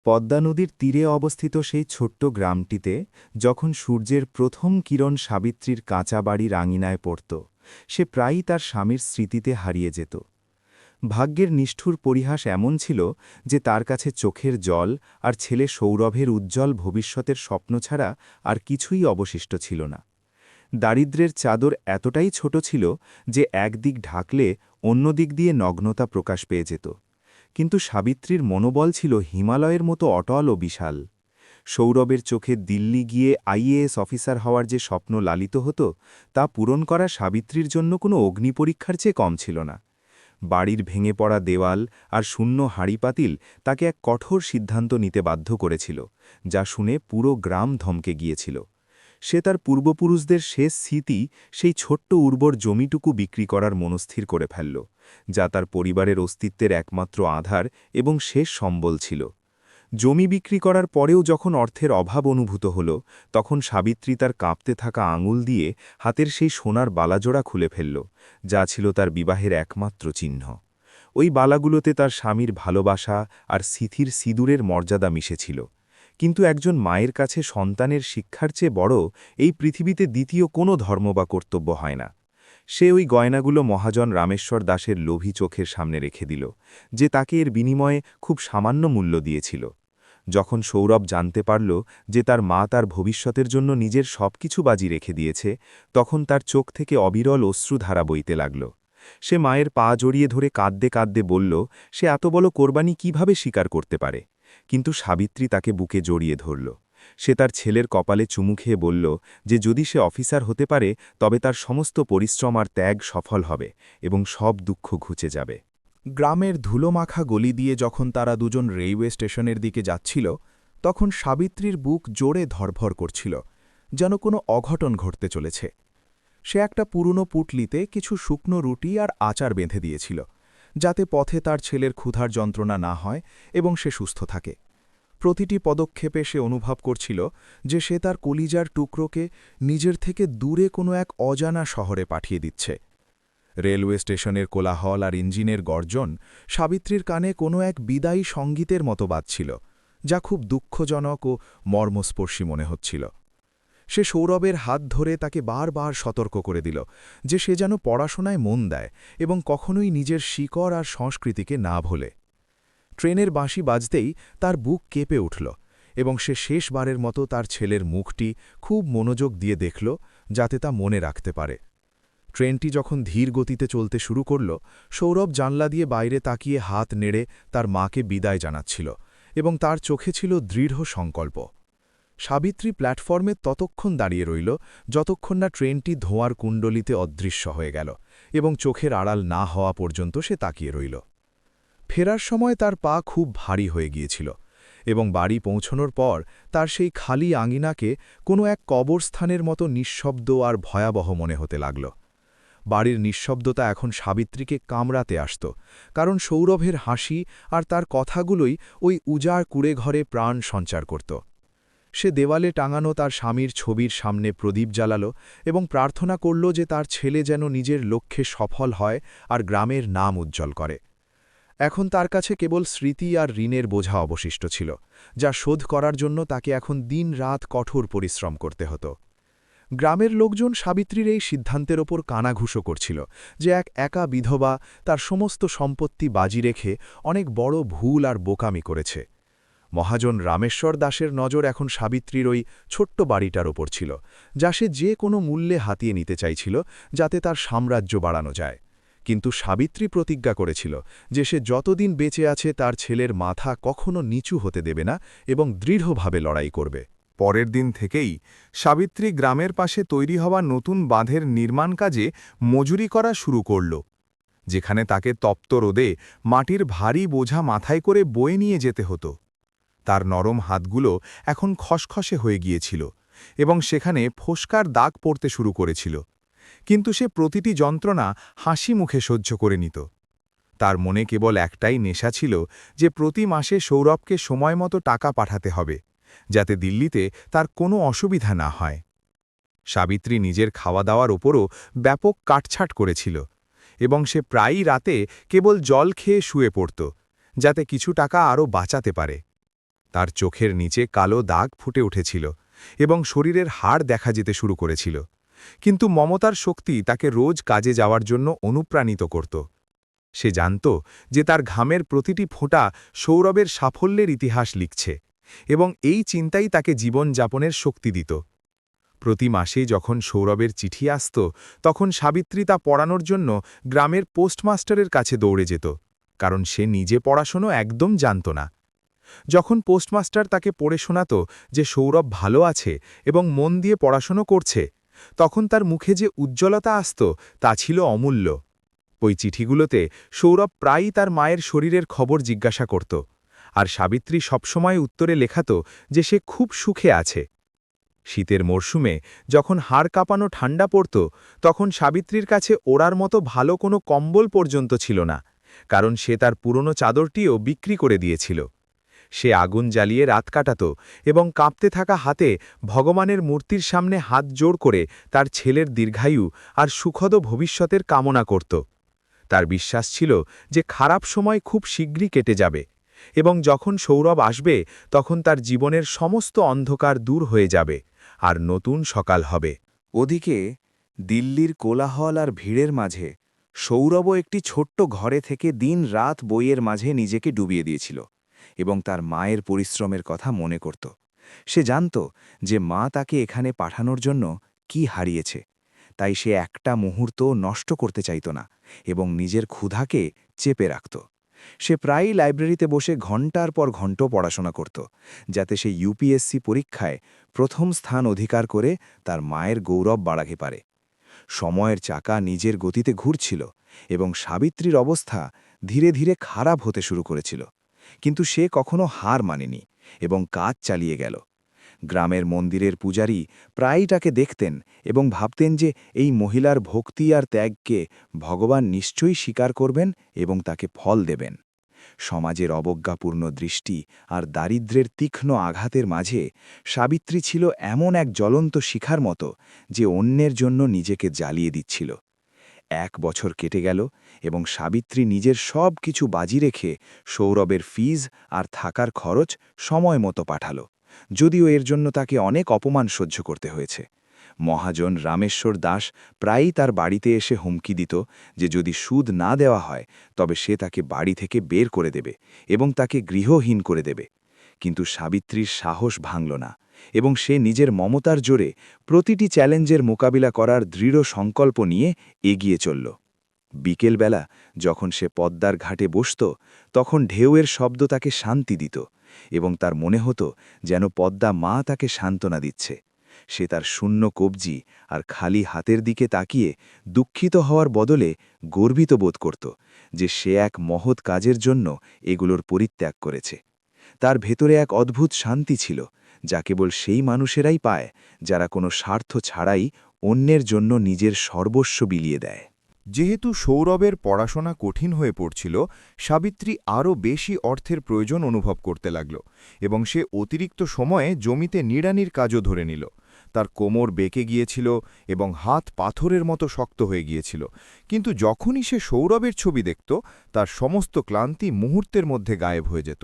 পদ্মা নদীর তীরে অবস্থিত সেই ছোট্ট গ্রামটিতে যখন সূর্যের প্রথম কিরণ সাবিত্রীর কাঁচা বাড়ির আঙিনায় পড়ত সে প্রায়ই তার স্বামীর স্মৃতিতে হারিয়ে যেত। ভাগ্যের নিষ্ঠুর পরিহাস এমন ছিল যে তার কাছে চোখের জল আর ছেলে সৌরভের উজ্জ্বল ভবিষ্যতের স্বপ্ন ছাড়া আর কিছুই অবশিষ্ট ছিল না। দারিদ্র্যের চাদর এতটাই ছোট ছিল যে একদিক ঢাকলে অন্য দিক দিয়ে নগ্নতা প্রকাশ পেয়ে যেত। কিন্তু সাবিত্রীর মনোবল ছিল হিমালয়ের মতো অটল ও বিশাল। সৌরভের চোখে দিল্লি গিয়ে আইএএস অফিসার হওয়ার যে স্বপ্ন লালিত হতো তা পূরণ করা সাবিত্রীর জন্য কোনো অগ্নিপরীক্ষার চেয়ে কম ছিল না। বাড়ির ভেঙে পড়া দেওয়াল আর শূন্য হাঁড়িপাতিল তাকে এক কঠোর সিদ্ধান্ত নিতে বাধ্য করেছিল, যা শুনে পুরো গ্রাম ধমকে গিয়েছিল। সে তার পূর্বপুরুষদের শেষ স্মৃতি, সেই ছোট্ট উর্বর জমিটুকু বিক্রি করার মনস্থির করে ফেলল, যা তার পরিবারের অস্তিত্বের একমাত্র আধার এবং শেষ সম্বল ছিল। জমি বিক্রি করার পরেও যখন অর্থের অভাব অনুভূত হল, তখন সাবিত্রী তার কাঁপতে থাকা আঙুল দিয়ে হাতের সেই সোনার বালাজোড়া খুলে ফেলল, যা ছিল তার বিবাহের একমাত্র চিহ্ন। ওই বালাগুলোতে তার স্বামীর ভালোবাসা আর সিথির সিঁদুরের মর্যাদা মিশেছিল। কিন্তু একজন মায়ের কাছে সন্তানের শিক্ষার চেয়ে বড় এই পৃথিবীতে দ্বিতীয় কোনো ধর্ম বা কর্তব্য হয় না। সে ওই গয়নাগুলো মহাজন রামেশ্বর দাসের লোভী চোখের সামনে রেখে দিল, যে তাকে এর বিনিময়ে খুব সামান্য মূল্য দিয়েছিল। যখন সৌরভ জানতে পারল যে তার মা তার ভবিষ্যতের জন্য নিজের সবকিছু বাজি রেখে দিয়েছে, তখন তার চোখ থেকে অবিরল অশ্রুধারা বইতে লাগল। সে মায়ের পা জড়িয়ে ধরে কাঁদতে কাঁদতে বলল সে এত বড় কোরবানি কিভাবে স্বীকার করতে পারে। কিন্তু সাবিত্রী তাকে বুকে জড়িয়ে ধরল। সে তার ছেলের কপালে চুমু খেয়ে বলল যে যদি সে অফিসার হতে পারে তবে তার সমস্ত পরিশ্রম আর ত্যাগ সফল হবে এবং সব দুঃখ ঘুচে যাবে। গ্রামের ধুলোমাখা গলি দিয়ে যখন তারা দুজন রেলওয়ে স্টেশনের দিকে যাচ্ছিল, তখন সাবিত্রীর বুক জোরে ধরভর করছিল, যেন কোনো অঘটন ঘটতে চলেছে। সে একটা পুরনো পুটলিতে কিছু শুকনো রুটি আর আচার বেঁধে দিয়েছিল, যাতে পথে তার ছেলের ক্ষুধার যন্ত্রণা না হয় এবং সে সুস্থ থাকে। প্রতিটি পদক্ষেপে সে অনুভব করছিল যে সে তার কলিজার টুকরোকে নিজের থেকে দূরে কোনো এক অজানা শহরে পাঠিয়ে দিচ্ছে। রেলওয়ে স্টেশনের কোলাহল আর ইঞ্জিনের গর্জন সাবিত্রীর কানে কোনো এক বিদায়ী সঙ্গীতের মতো বাজছিল, যা খুব দুঃখজনক ও মর্মস্পর্শী মনে হচ্ছিল। সে সৌরভের হাত ধরে তাকে বারবার সতর্ক করে দিল যে সে যেন পড়াশোনায় মন দেয় এবং কখনোই নিজের শিকড় আর সংস্কৃতিকে না ভোলে। ট্রেনের বাঁশি বাজতেই তার বুক কেঁপে উঠল এবং সে শেষবারের মতো তার ছেলের মুখটি খুব মনোযোগ দিয়ে দেখল, যাতে তা মনে রাখতে পারে। ট্রেনটি যখন ধীর গতিতে চলতে শুরু করল, সৌরভ জানলা দিয়ে বাইরে তাকিয়ে হাত নেড়ে তার মাকে বিদায় জানাচ্ছিল এবং তার চোখে ছিল দৃঢ় সংকল্প। সাবিত্রী প্ল্যাটফর্মে ততক্ষণ দাঁড়িয়ে রইল যতক্ষণ না ট্রেনটি ধোঁয়ার কুণ্ডলিতে অদৃশ্য হয়ে গেল এবং চোখের আড়াল না হওয়া পর্যন্ত সে তাকিয়ে রইল। ফেরার সময় তার পা খুব ভারী হয়ে গিয়েছিল এবং বাড়ি পৌঁছনোর পর তার সেই খালি আঙিনাকে কোনো এক কবরস্থানের মতো নিঃশব্দ আর ভয়াবহ মনে হতে লাগল। বাড়ির নিঃশব্দতা এখন সাবিত্রীকে কামড়াতে আসত, কারণ সৌরভের হাসি আর তার কথাগুলোই ওই উজাড় কুড়ে ঘরে প্রাণ সঞ্চার করত। সে দেওয়ালে টাঙানো তার স্বামীর ছবির সামনে প্রদীপ জ্বালাল এবং প্রার্থনা করল যে তার ছেলে যেন নিজের লক্ষ্যে সফল হয় আর গ্রামের নাম উজ্জ্বল করে। এখন তার কাছে কেবল স্মৃতি আর ঋণের বোঝা অবশিষ্ট ছিল, যা শোধ করার জন্য তাকে এখন দিন-রাত কঠোর পরিশ্রম করতে হতো। গ্রামের লোকজন সাবিত্রীর এই সিদ্ধান্তের ওপর কানাঘুষো করছিল যে এক একা বিধবা তার সমস্ত সম্পত্তি বাজি রেখে অনেক বড় ভুল আর বোকামি করেছে। মহাজন রামেশ্বর দাসের নজর এখন সাবিত্রীর ওই ছোট্ট বাড়িটার ওপর ছিল, যা সে যে কোনো মূল্যে হাতিয়ে নিতে চাইছিল, যাতে তার সাম্রাজ্য বাড়ানো যায়। কিন্তু সাবিত্রী প্রতিজ্ঞা করেছিল যে সে যতদিন বেঁচে আছে তার ছেলের মাথা কখনো নিচু হতে দেবে না এবং দৃঢ়ভাবে লড়াই করবে। পরের দিন থেকেই সাবিত্রী গ্রামের পাশে তৈরি হওয়া নতুন বাঁধের নির্মাণ কাজে মজুরি করা শুরু করল, যেখানে তাকে তপ্ত রোদে মাটির ভারী বোঝা মাথায় করে বয়ে নিয়ে যেতে হতো। তার নরম হাতগুলো এখন খসখসে হয়ে গিয়েছিল এবং সেখানে ফোস্কার দাগ পড়তে শুরু করেছিল, কিন্তু সে প্রতিটি যন্ত্রণা হাসি মুখে সহ্য করে নিত। তার মনে কেবল একটাই নেশা ছিল যে প্রতি মাসে সৌরভকে সময়মতো টাকা পাঠাতে হবে, যাতে দিল্লিতে তার কোনো অসুবিধা না হয়। সাবিত্রী নিজের খাওয়া দাওয়ার ওপরও ব্যাপক কাটছাট করেছিল এবং সে প্রায়ই রাতে কেবল জল খেয়ে শুয়ে পড়ত, যাতে কিছু টাকা আরও বাঁচাতে পারে। তার চোখের নিচে কালো দাগ ফুটে উঠেছিল এবং শরীরের হাড় দেখা যেতে শুরু করেছিল, কিন্তু মমতার শক্তি তাকে রোজ কাজে যাওয়ার জন্য অনুপ্রাণিত করত। সে জানত যে তার ঘামের প্রতিটি ফোঁটা সৌরভের সাফল্যের ইতিহাস লিখছে, এবং এই চিন্তাই তাকে জীবনযাপনের শক্তি দিত। প্রতি মাসে যখন সৌরভের চিঠি আসত, তখন সাবিত্রী তা পড়ানোর জন্য গ্রামের পোস্টমাস্টারের কাছে দৌড়ে যেত, কারণ সে নিজে পড়াশোনা একদম জানত না। যখন পোস্টমাস্টার তাকে পড়ে শোনাত যে সৌরভ ভালো আছে এবং মন দিয়ে পড়াশোনা করছে, তখন তার মুখে যে উজ্জ্বলতা আসত তা ছিল অমূল্য। ওই চিঠিগুলোতে সৌরভ প্রায়ই তার মায়ের শরীরের খবর জিজ্ঞাসা করত, আর সাবিত্রী সবসময় উত্তরে লেখাত যে সে খুব সুখে আছে। শীতের মরশুমে যখন হাড় কাঁপানো ঠান্ডা পড়ত, তখন সাবিত্রীর কাছে ওড়ার মতো ভালো কোনো কম্বল পর্যন্ত ছিল না, কারণ সে তার পুরনো চাদরটিও বিক্রি করে দিয়েছিল। সে আগুন জ্বালিয়ে রাত কাটাত এবং কাঁপতে থাকা হাতে ভগবানের মূর্তির সামনে হাত জোড় করে তার ছেলের দীর্ঘায়ু আর সুখদ ভবিষ্যতের কামনা করত। তার বিশ্বাস ছিল যে খারাপ সময় খুব শীঘ্রই কেটে যাবে, এবং যখন সৌরভ আসবে তখন তার জীবনের সমস্ত অন্ধকার দূর হয়ে যাবে আর নতুন সকাল হবে। ওদিকে দিল্লির কোলাহল আর ভিড়ের মাঝে সৌরভও একটি ছোট্ট ঘরে থেকে দিন-রাত বইয়ের মাঝে নিজেকে ডুবিয়ে দিয়েছিল এবং তার মায়ের পরিশ্রমের কথা মনে করত। সে জানত যে মা তাকে এখানে পাঠানোর জন্য কি হারিয়েছে, তাই সে একটা মুহূর্ত নষ্ট করতে চাইত না এবং নিজের ক্ষুধাকে চেপে রাখত। সে প্রায়ই লাইব্রেরিতে বসে ঘণ্টার পর ঘণ্টা পড়াশোনা করত, যাতে সে ইউপিএসসি পরীক্ষায় প্রথম স্থান অধিকার করে তার মায়ের গৌরব বাড়াতে পারে। সময়ের চাকা নিজের গতিতে ঘুরছিল এবং সাবিত্রীর অবস্থা ধীরে ধীরে খারাপ হতে শুরু করেছিল, কিন্তু সে কখনো হার মানেনি এবং কাজ চালিয়ে গেল। গ্রামের মন্দিরের পূজারী প্রায়ই তাকে দেখতেন এবং ভাবতেন যে এই মহিলার ভক্তি আর ত্যাগকে ভগবান নিশ্চয়ই স্বীকার করবেন এবং তাকে ফল দেবেন। সমাজের অবজ্ঞাপূর্ণ দৃষ্টি আর দারিদ্র্যের তীক্ষ্ণ আঘাতের মাঝে সাবিত্রী ছিল এমন এক জ্বলন্ত শিখার মতো যে অন্যের জন্য নিজেকে জ্বালিয়ে দিচ্ছিল। 1 বছর কেটে গেল এবং সাবিত্রী নিজের সব কিছু বাজি রেখে সৌরভের ফিজ আর থাকার খরচ সময় মতো পাঠালো, যদিও এর জন্য তাকে অনেক অপমান সহ্য করতে হয়েছে। মহাজন রামেশ্বর দাস প্রায়ই তার বাড়িতে এসে হুমকি দিত যে যদি সুদ না দেওয়া হয় তবে সে তাকে বাড়ি থেকে বের করে দেবে এবং তাকে গৃহহীন করে দেবে, কিন্তু সাবিত্রীর সাহস ভাঙল না এবং সে নিজের মমতার জোরে প্রতিটি চ্যালেঞ্জের মোকাবিলা করার দৃঢ় সংকল্প নিয়ে এগিয়ে চলল। বিকেলবেলা যখন সে পদ্মার ঘাটে বসত, তখন ঢেউয়ের শব্দ তাকে শান্তি দিত এবং তার মনে হতো যেন পদ্মা মা তাকে সান্ত্বনা দিচ্ছে। সে তার শূন্য কবজি আর খালি হাতের দিকে তাকিয়ে দুঃখিত হওয়ার বদলে গর্বিত বোধ করত যে সে এক মহৎ কাজের জন্য এগুলোর পরিত্যাগ করেছে। তার ভেতরে এক অদ্ভুত শান্তি ছিল, যা কেবল সেই মানুষেরাই পায় যারা কোনো স্বার্থ ছাড়াই অন্যের জন্য নিজের সর্বস্ব বিলিয়ে দেয়। যেহেতু সৌরভের পড়াশোনা কঠিন হয়ে পড়ছিল, সাবিত্রী আরও বেশি অর্থের প্রয়োজন অনুভব করতে লাগল এবং সে অতিরিক্ত সময়ে জমিতে নিড়ানির কাজও ধরে নিল। তার কোমর বেঁকে গিয়েছিল এবং হাত পাথরের মতো শক্ত হয়ে গিয়েছিল, কিন্তু যখনই সে সৌরভের ছবি দেখত, তার সমস্ত ক্লান্তি মুহূর্তের মধ্যে গায়েব হয়ে যেত।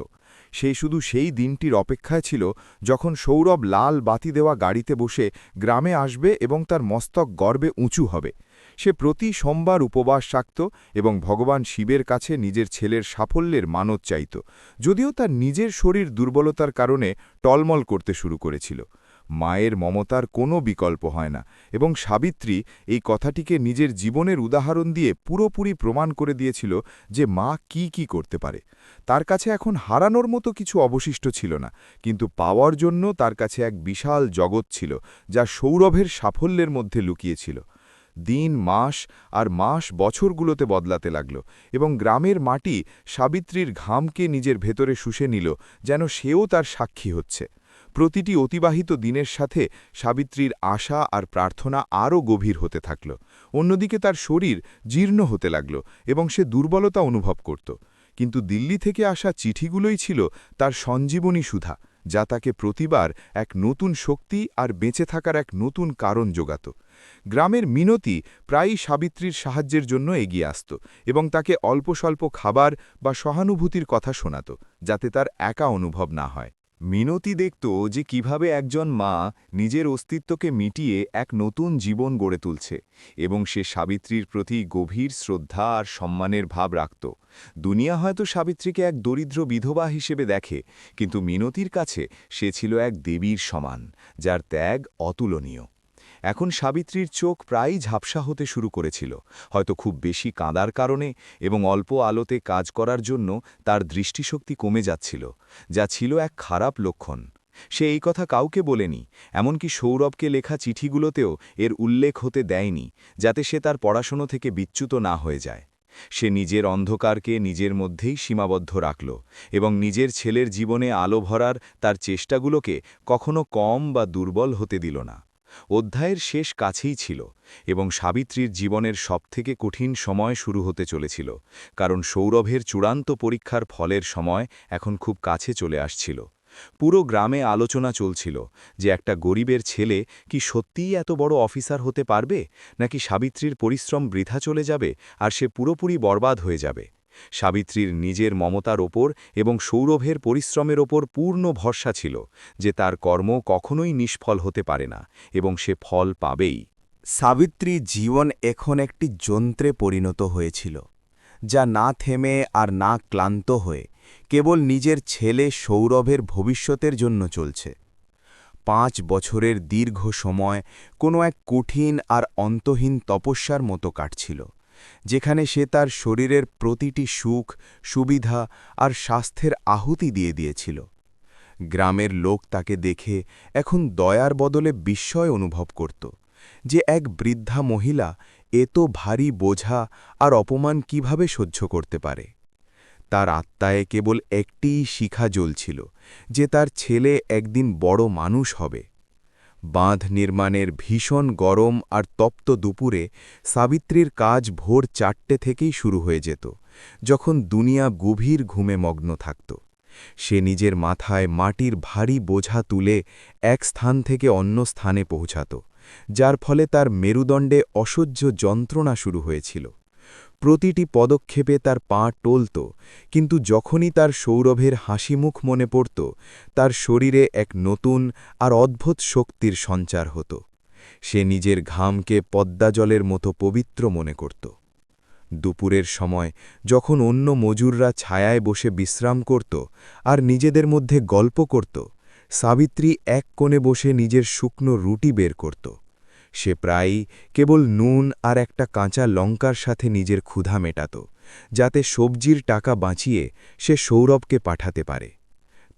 সে শুধু সেই দিনটির অপেক্ষায় ছিল যখন সৌরভ লাল বাতি দেওয়া গাড়িতে বসে গ্রামে আসবে এবং তার মস্তক গর্বে উঁচু হবে। সে প্রতি সোমবার উপবাস রাখত এবং ভগবান শিবের কাছে নিজের ছেলের সাফল্যের মানত চাইত, যদিও তার নিজের শরীর দুর্বলতার কারণে টলমল করতে শুরু করেছিল। মায়ের মমতার কোনো বিকল্প হয় না, এবং সাবিত্রী এই কথাটিকে নিজের জীবনের উদাহরণ দিয়ে পুরোপুরি প্রমাণ করে দিয়েছিল যে মা কি করতে পারে। তার কাছে এখন হারানোর মতো কিছু অবশিষ্ট ছিল না, কিন্তু পাওয়ার জন্য তার কাছে এক বিশাল জগৎ ছিল যা সৌরভের সাফল্যের মধ্যে লুকিয়েছিল। দিন মাস বছরগুলোতে বদলাতে লাগল এবং গ্রামের মাটি সাবিত্রীর ঘামকে নিজের ভেতরে শুষে নিল, যেন সেও তার সাক্ষী হচ্ছে। প্রতিটি অতিবাহিত দিনের সাথে সাবিত্রীর আশা আর প্রার্থনা আরও গভীর হতে থাকল। অন্যদিকে তার শরীর জীর্ণ হতে লাগল এবং সে দুর্বলতা অনুভব করত, কিন্তু দিল্লি থেকে আসা চিঠিগুলোই ছিল তার সঞ্জীবনী সুধা, যা তাকে প্রতিবার এক নতুন শক্তি আর বেঁচে থাকার এক নতুন কারণ যোগাত। গ্রামের মিনতি প্রায়ই সাবিত্রীর সাহায্যের জন্য এগিয়ে আসত এবং তাকে অল্প স্বল্প খাবার বা সহানুভূতির কথা শোনাত, যাতে তার একা অনুভব না হয়। মিনতি দেখত যে কিভাবে একজন মা নিজের অস্তিত্বকে মিটিয়ে এক নতুন জীবন গড়ে তুলছে এবং সে সাবিত্রীর প্রতি গভীর শ্রদ্ধা আর সম্মানের ভাব রাখত। দুনিয়া হয়তো সাবিত্রীকে এক দরিদ্র বিধবা হিসেবে দেখে, কিন্তু মিনতির কাছে সে ছিল এক দেবীর সমান, যার ত্যাগ অতুলনীয়। এখন সাবিত্রীর চোখ প্রায়ই ঝাপসা হতে শুরু করেছিল, হয়তো খুব বেশি কাঁদার কারণে এবং অল্প আলোতে কাজ করার জন্য তার দৃষ্টিশক্তি কমে যাচ্ছিল, যা ছিল এক খারাপ লক্ষণ। সে এই কথা কাউকে বলেনি, এমনকি সৌরভকে লেখা চিঠিগুলোতেও এর উল্লেখ হতে দেয়নি, যাতে সে তার পড়াশোনা থেকে বিচ্যুত না হয়ে যায়। সে নিজের অন্ধকারকে নিজের মধ্যেই সীমাবদ্ধ রাখল এবং নিজের ছেলের জীবনে আলো ভরার তার চেষ্টাগুলোকে কখনো কম বা দুর্বল হতে দিল না। অধ্যায়ের শেষ কাছেই ছিল এবং সাবিত্রীর জীবনের সবথেকে কঠিন সময় শুরু হতে চলেছিল, কারণ সৌরভের চূড়ান্ত পরীক্ষার ফলের সময় এখন খুব কাছে চলে আসছিল। পুরো গ্রামে আলোচনা চলছিল যে একটা গরিবের ছেলে কি সত্যিই এত বড় অফিসার হতে পারবে, নাকি সাবিত্রীর পরিশ্রম বৃথা চলে যাবে আর সে পুরোপুরি বরবাদ হয়ে যাবে। সাবিত্রীর নিজের মমতার ওপর এবং সৌরভের পরিশ্রমের ওপর পূর্ণ ভরসা ছিল যে তার কর্ম কখনোই নিষ্ফল হতে পারে না এবং সে ফল পাবেই। সাবিত্রীর জীবন এখন একটি যন্ত্রে পরিণত হয়েছিল, যা না থেমে আর না ক্লান্ত হয়ে কেবল নিজের ছেলে সৌরভের ভবিষ্যতের জন্য চলছে। 5 বছরের দীর্ঘ সময় কোনো এক কঠিন আর অন্তহীন তপস্যার মতো কাটছিল, যেখানে সে তার শরীরের প্রতিটি সুখ, সুবিধা আর স্বাস্থ্যের আহুতি দিয়ে দিয়েছিল। গ্রামের লোক তাকে দেখে এখন দয়ার বদলে বিস্ময় অনুভব করত, যে এক বৃদ্ধা মহিলা এত ভারী বোঝা আর অপমান কিভাবে সহ্য করতে পারে। তার আত্মায় কেবল একটিই শিখা জ্বলছিল, যে তার ছেলে একদিন বড় মানুষ হবে। বাঁধ নির্মাণের ভীষণ গরম আর তপ্ত দুপুরে সাবিত্রীর কাজ ভোর 4টে থেকেই শুরু হয়ে যেত, যখন দুনিয়া গভীর ঘুমে মগ্ন থাকত। সে নিজের মাথায় মাটির ভারী বোঝা তুলে এক স্থান থেকে অন্য স্থানে পৌঁছাত, যার ফলে তার মেরুদণ্ডে অসহ্য যন্ত্রণা শুরু হয়েছিল। প্রতিটি পদক্ষেপে তার পা টলত, কিন্তু যখনই তার সৌরভের হাসিমুখ মনে পড়ত, তার শরীরে এক নতুন আর অদ্ভুত শক্তির সঞ্চার হতো। সে নিজের ঘামকে পদ্মাজলের মতো পবিত্র মনে করত। দুপুরের সময় যখন অন্য মজুররা ছায়ায় বসে বিশ্রাম করত আর নিজেদের মধ্যে গল্প করত, সাবিত্রী এক কোণে বসে নিজের শুকনো রুটি বের করত। সে প্রায়ই কেবল নুন আর একটা কাঁচা লঙ্কার সাথে নিজের ক্ষুধা মেটাত, যাতে সবজির টাকা বাঁচিয়ে সে সৌরভকে পাঠাতে পারে।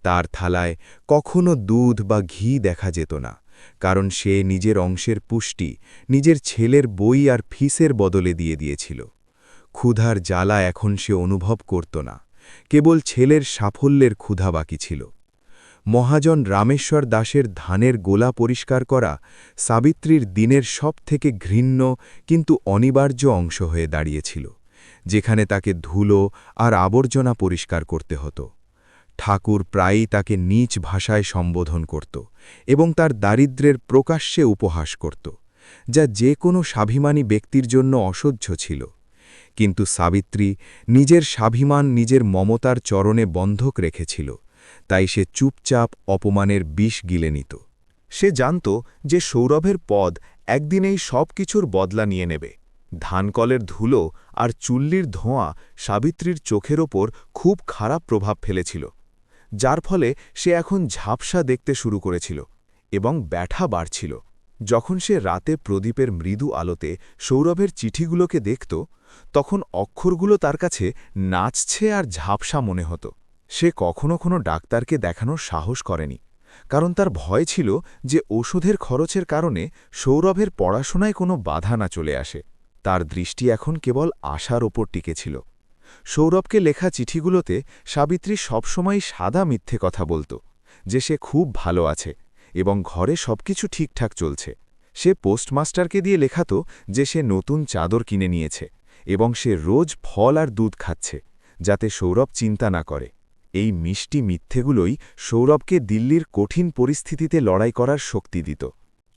তার থালায় কখনো দুধ বা ঘি দেখা যেত না, কারণ সে নিজের অংশের পুষ্টি নিজের ছেলের বই আর ফিসের বদলে দিয়ে দিয়েছিল। ক্ষুধার জ্বালা এখন সে অনুভব করত না, কেবল ছেলের সাফল্যের ক্ষুধা বাকি ছিল। মহাজন রামেশ্বর দাসের ধানের গোলা পরিষ্কার করা সাবিত্রীর দিনের সবথেকে ঘৃণ্য কিন্তু অনিবার্য অংশ হয়ে দাঁড়িয়েছিল, যেখানে তাকে ধুলো আর আবর্জনা পরিষ্কার করতে হতো। ঠাকুর প্রায়ই তাকে নীচ ভাষায় সম্বোধন করত এবং তার দারিদ্র্যের প্রকাশ্যে উপহাস করত, যা যে কোনো স্বাভিমানী ব্যক্তির জন্য অসহ্য ছিল। কিন্তু সাবিত্রী নিজের স্বাভিমান নিজের মমতার চরণে বন্ধক রেখেছিল, তাই সে চুপচাপ অপমানের বিষ গিলে নিত। সে জানত যে সৌরভের পদ একদিনেই সব কিছুর বদলা নিয়ে নেবে। ধানকলের ধুলো আর চুল্লির ধোঁয়া সাবিত্রীর চোখের ওপর খুব খারাপ প্রভাব ফেলেছিল, যার ফলে সে এখন ঝাপসা দেখতে শুরু করেছিল এবং ব্যথা বাড়ছিল। যখন সে রাতে প্রদীপের মৃদু আলোতে সৌরভের চিঠিগুলোকে দেখত, তখন অক্ষরগুলো তার কাছে নাচছে আর ঝাপসা মনে হতো। সে কখনো কোনো ডাক্তারকে দেখানোর সাহস করেনি, কারণ তার ভয় ছিল যে ওষুধের খরচের কারণে সৌরভের পড়াশোনায় কোনো বাধা না চলে আসে। তার দৃষ্টি এখন কেবল আশার ওপর টিকেছিল। সৌরভকে লেখা চিঠিগুলোতে সাবিত্রী সবসময় সাদা মিথ্যে কথা বলত, যে সে খুব ভালো আছে এবং ঘরে সবকিছু ঠিকঠাক চলছে। সে পোস্টমাস্টারকে দিয়ে লেখাত যে সে নতুন চাদর কিনে নিয়েছে এবং সে রোজ ফল আর দুধ খাচ্ছে, যাতে সৌরভ চিন্তা না করে। এই মিষ্টি মিথ্যেগুলোই সৌরভকে দিল্লির কঠিন পরিস্থিতিতে লড়াই করার শক্তি দিত।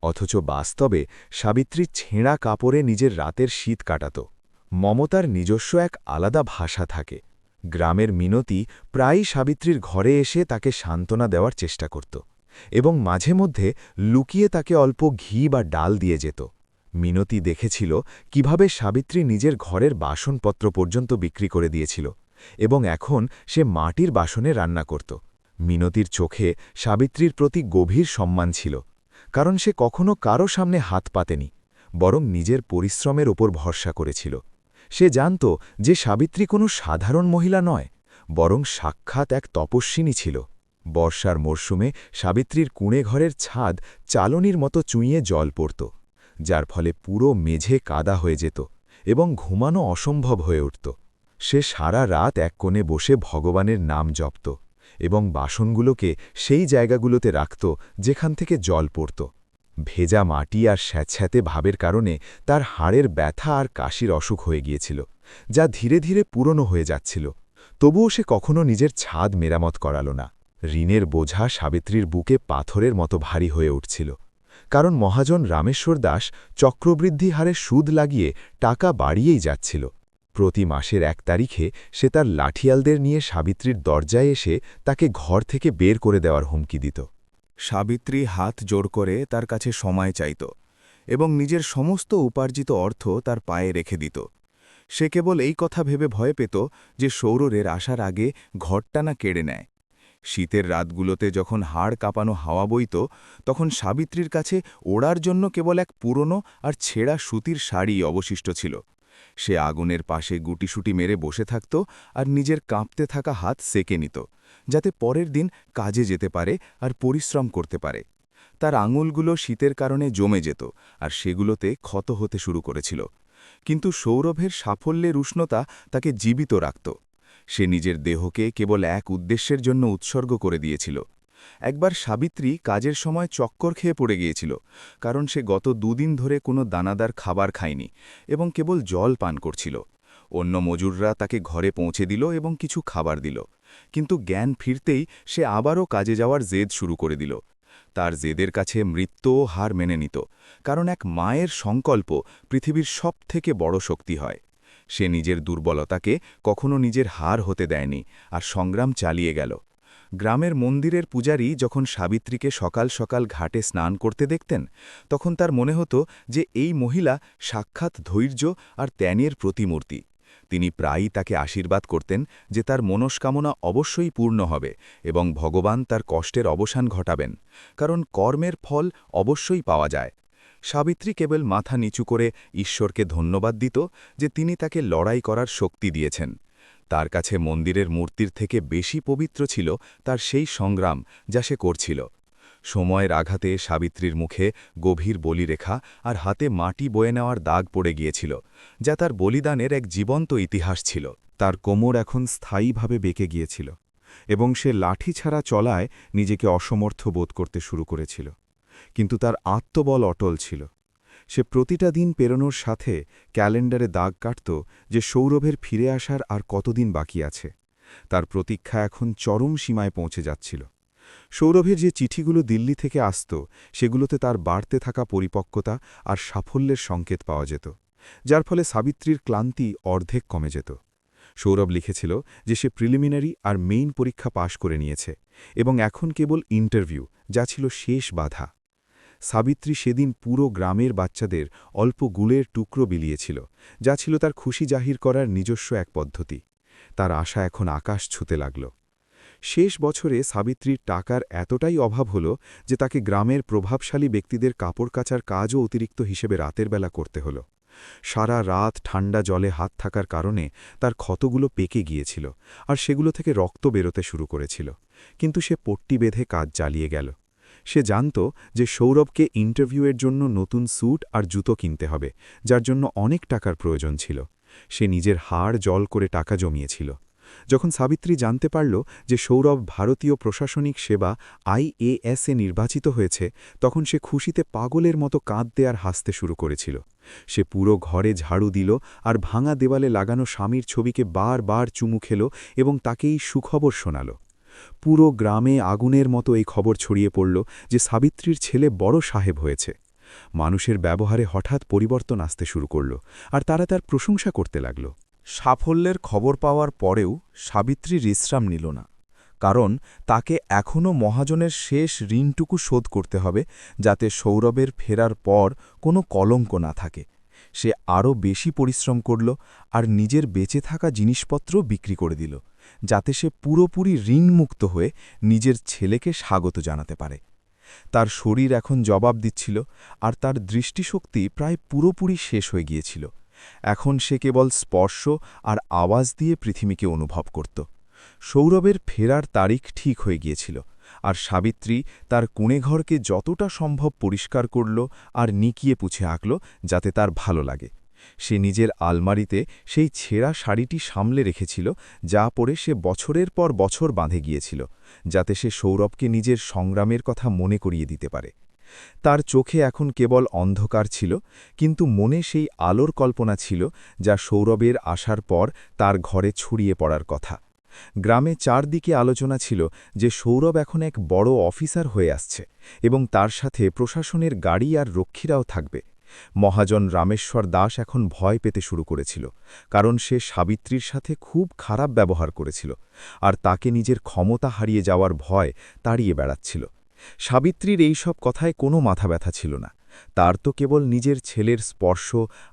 অথচ বাস্তবে সাবিত্রী ছেঁড়া কাপড়ে নিজের রাতের শীত কাটাত। মমতার নিজস্ব এক আলাদা ভাষা থাকে, গ্রামের মিনতি প্রায়ই সাবিত্রীর ঘরে এসে তাকে সান্ত্বনা দেওয়ার চেষ্টা করত এবং মাঝে মধ্যে লুকিয়ে তাকে অল্প ঘি বা ডাল দিয়ে যেত। মিনতি দেখেছিল কিভাবে সাবিত্রী নিজের ঘরের বাসনপত্র পর্যন্ত বিক্রি করে দিয়েছিল এবং এখন সে মাটির বাসনে রান্না করত। মিনতির চোখে সাবিত্রীর প্রতি গভীর সম্মান ছিল, কারণ সে কখনো কারো সামনে হাত পাতেনি, বরং নিজের পরিশ্রমের ওপর ভরসা করেছিল। সে জানত যে সাবিত্রী কোনো সাধারণ মহিলা নয়, বরং সাক্ষাৎ এক তপস্বিনী ছিল। বর্ষার মরশুমে সাবিত্রীর কুঁড়ে ঘরের ছাদ চালনির মতো চুঁইয়ে জল পড়ত, যার ফলে পুরো মেঝে কাদা হয়ে যেত এবং ঘুমানো অসম্ভব হয়ে উঠত। সে সারা রাত এক কোণে বসে ভগবানের নাম জপত এবং বাসনগুলোকে সেই জায়গাগুলোতে রাখত যেখান থেকে জল পড়ত। ভেজা মাটি আর স্যাঁতস্যাঁতে ভাবের কারণে তার হাড়ের ব্যথা আর কাশির অসুখ হয়ে গিয়েছিল, যা ধীরে ধীরে পুরনো হয়ে যাচ্ছিল। তবুও সে কখনো নিজের ছাদ মেরামত করাল না। ঋণের বোঝা সাবিত্রীর বুকে পাথরের মতো ভারী হয়ে উঠছিল, কারণ মহাজন রামেশ্বর দাস চক্রবৃদ্ধি হারে সুদ লাগিয়ে টাকা বাড়িয়েই যাচ্ছিল। প্রতি মাসের 1 তারিখে সে তার লাঠিয়ালদের নিয়ে সাবিত্রীর দরজায় এসে তাকে ঘর থেকে বের করে দেওয়ার হুমকি দিত। সাবিত্রী হাত জোড় করে তার কাছে সময় চাইত এবং নিজের সমস্ত উপার্জিত অর্থ তার পায়ে রেখে দিত। সে কেবল এই কথা ভেবে ভয় পেত যে সৌররের আসার আগে ঘরটা না কেড়ে নেয়। শীতের রাতগুলোতে যখন হাড় কাঁপানো হাওয়া বইত, তখন সাবিত্রীর কাছে ওড়ার জন্য কেবল এক পুরনো আর ছেঁড়া সুতির শাড়ি অবশিষ্ট ছিল। সে আগুনের পাশে গুটিসুটি মেরে বসে থাকত আর নিজের কাঁপতে থাকা হাত সেকে নিত, যাতে পরের দিন কাজে যেতে পারে আর পরিশ্রম করতে পারে। তার আঙুলগুলো শীতের কারণে জমে যেত আর সেগুলোতে ক্ষত হতে শুরু করেছিল, কিন্তু সৌরভের সাফল্যের উষ্ণতা তাকে জীবিত রাখত। সে নিজের দেহকে কেবল এক উদ্দেশ্যের জন্য উৎসর্গ করে দিয়েছিল। একবার সাবিত্রী কাজের সময় চক্কর খেয়ে পড়ে গিয়েছিল, কারণ সে গত 2 দিন ধরে কোনো দানাদার খাবার খায়নি এবং কেবল জল পান করছিল। অন্য মজুররা তাকে ঘরে পৌঁছে দিল এবং কিছু খাবার দিল, কিন্তু জ্ঞান ফিরতেই সে আবারও কাজে যাওয়ার জেদ শুরু করে দিল। তার জেদের কাছে মৃত্যুও হার মেনে নিত, কারণ এক মায়ের সংকল্প পৃথিবীর সবথেকে বড় শক্তি হয়। সে নিজের দুর্বলতাকে কখনো নিজের হার হতে দেয়নি আর সংগ্রাম চালিয়ে গেল। গ্রামের মন্দিরের পূজারী যখন সাবিত্রীকে সকাল সকাল ঘাটে স্নান করতে দেখতেন, তখন তার মনে হতো যে এই মহিলা সাক্ষাৎ ধৈর্য আর ত্যাগের প্রতিমূর্তি। তিনি প্রায়ই তাকে আশীর্বাদ করতেন যে তার মনস্কামনা অবশ্যই পূর্ণ হবে এবং ভগবান তার কষ্টের অবসান ঘটাবেন, কারণ কর্মের ফল অবশ্যই পাওয়া যায়। সাবিত্রী কেবল মাথা নিচু করে ঈশ্বরকে ধন্যবাদ দিত যে তিনি তাকে লড়াই করার শক্তি দিয়েছেন। তার কাছে মন্দিরের মূর্তির থেকে বেশি পবিত্র ছিল তার সেই সংগ্রাম যা সে করছিল। সময়ের আঘাতে সাবিত্রীর মুখে গভীর বলিরেখা আর হাতে মাটি বয়ে নেওয়ার দাগ পড়ে গিয়েছিল, যা তার বলিদানের এক জীবন্ত ইতিহাস ছিল। তার কোমর এখন স্থায়ীভাবে বেঁকে গিয়েছিল এবং সে লাঠি ছাড়া চলায় নিজেকে অসমর্থ বোধ করতে শুরু করেছিল, কিন্তু তার আত্মবল অটল ছিল। সে প্রতিটা দিন পেরোনোর সাথে ক্যালেন্ডারে দাগ কাটত যে সৌরভের ফিরে আসার আর কতদিন বাকি আছে। তার প্রতীক্ষা এখন চরম সীমায় পৌঁছে যাচ্ছিল। সৌরভের যে চিঠিগুলো দিল্লি থেকে আসত, সেগুলোতে তার বাড়তে থাকা পরিপক্কতা আর সাফল্যের সংকেত পাওয়া যেত, যার ফলে সাবিত্রীর ক্লান্তি অর্ধেক কমে যেত। সৌরভ লিখেছিল যে সে প্রিলিমিনারি আর মেইন পরীক্ষা পাশ করে নিয়েছে এবং এখন কেবল ইন্টারভিউ, যা ছিল শেষ বাধা। সাবিত্রী সেদিন পুরো গ্রামের বাচ্চাদের অল্প গুলের টুকরো বিলিয়েছিল, যা ছিল তার খুশি জাহির করার নিজস্ব এক পদ্ধতি। তার আশা এখন আকাশ ছুঁতে লাগল। শেষ বছরে সাবিত্রীর টাকার এতটাই অভাব হল যে তাকে গ্রামের প্রভাবশালী ব্যক্তিদের কাপড় কাচার কাজও অতিরিক্ত হিসেবে রাতের বেলা করতে হল। সারা রাত ঠান্ডা জলে হাত থাকার কারণে তার ক্ষতগুলো পেকে গিয়েছিল আর সেগুলো থেকে রক্ত বেরোতে শুরু করেছিল, কিন্তু সে পট্টি বেঁধে কাজ চালিয়ে গেল। সে জানত যে সৌরভকে ইন্টারভিউয়ের জন্য নতুন স্যুট আর জুতো কিনতে হবে, যার জন্য অনেক টাকার প্রয়োজন ছিল। সে নিজের হাড় জল করে টাকা জমিয়েছিল। যখন সাবিত্রী জানতে পারল যে সৌরভ ভারতীয় প্রশাসনিক সেবা IAS-এ নির্বাচিত হয়েছে, তখন সে খুশিতে পাগলের মতো কাঁদতে আর হাসতে শুরু করেছিল। সে পুরো ঘরে ঝাড়ু দিল আর ভাঙা দেওয়ালে লাগানো স্বামীর ছবিকে বার চুমু খেল এবং তাকেই সুখবর শোনাল। পুরো গ্রামে আগুনের মতো এই খবর ছড়িয়ে পড়ল যে সাবিত্রীর ছেলে বড় সাহেব হয়েছে। মানুষের ব্যবহারে হঠাৎ পরিবর্তন আসতে শুরু করল আর তারা তার প্রশংসা করতে লাগল। সাফল্যের খবর পাওয়ার পরেও সাবিত্রী বিশ্রাম নিল না, কারণ তাকে এখনও মহাজনের শেষ ঋণটুকু শোধ করতে হবে, যাতে সৌরভের ফেরার পর কোনো কলঙ্ক না থাকে। সে আরও বেশি পরিশ্রম করল আর নিজের বেঁচে থাকা জিনিসপত্র বিক্রি করে দিল, যাতে সে পুরোপুরি ঋণমুক্ত হয়ে নিজের ছেলেকে স্বাগত জানাতে পারে। তার শরীর এখন জবাব দিচ্ছিল, আর তার দৃষ্টিশক্তি প্রায় পুরোপুরি শেষ হয়ে গিয়েছিল। এখন সে কেবল স্পর্শ আর আওয়াজ দিয়ে পৃথিবীকে অনুভব করত। সৌরভের ফেরার তারিখ ঠিক হয়ে গিয়েছিল, আর সাবিত্রী তার কুঁড়েঘরকে যতটা সম্ভব পরিষ্কার করল আর নিকিয়ে পুছে আঁকল, যাতে তার ভালো লাগে। সে নিজের আলমারিতে সেই ছেঁড়া শাড়িটি সামলে রেখেছিল, যা পরে সে বছরের পর বছর বাঁধে গিয়েছিল, যাতে সে সৌরভকে নিজের সংগ্রামের কথা মনে করিয়ে দিতে পারে। তার চোখে এখন কেবল অন্ধকার ছিল, কিন্তু মনে সেই আলোর কল্পনা ছিল, যা সৌরভের আসার পর তার ঘরে ছড়িয়ে পড়ার কথা। গ্রামে চারদিকে আলোচনা ছিল যে সৌরভ এখন এক বড় অফিসার হয়ে আসছে, এবং তার সাথে প্রশাসনের গাড়ি আর রক্ষীরাও থাকবে। মহাজন রামেশ্বর দাস এখন ভয় পেতে শুরু করেছিল, কারণ সে সাবিত্রীর সাথে খুব খারাপ ব্যবহার করেছিল, আর তাকে নিজের ক্ষমতা হারিয়ে যাওয়ার ভয় তাড়িয়ে বেড়াচ্ছিল। সাবিত্রীর এই সব কথায় কোনো মাথা ব্যথা ছিল না। তার তো কেবল নিজের ছেলের স্পর্শ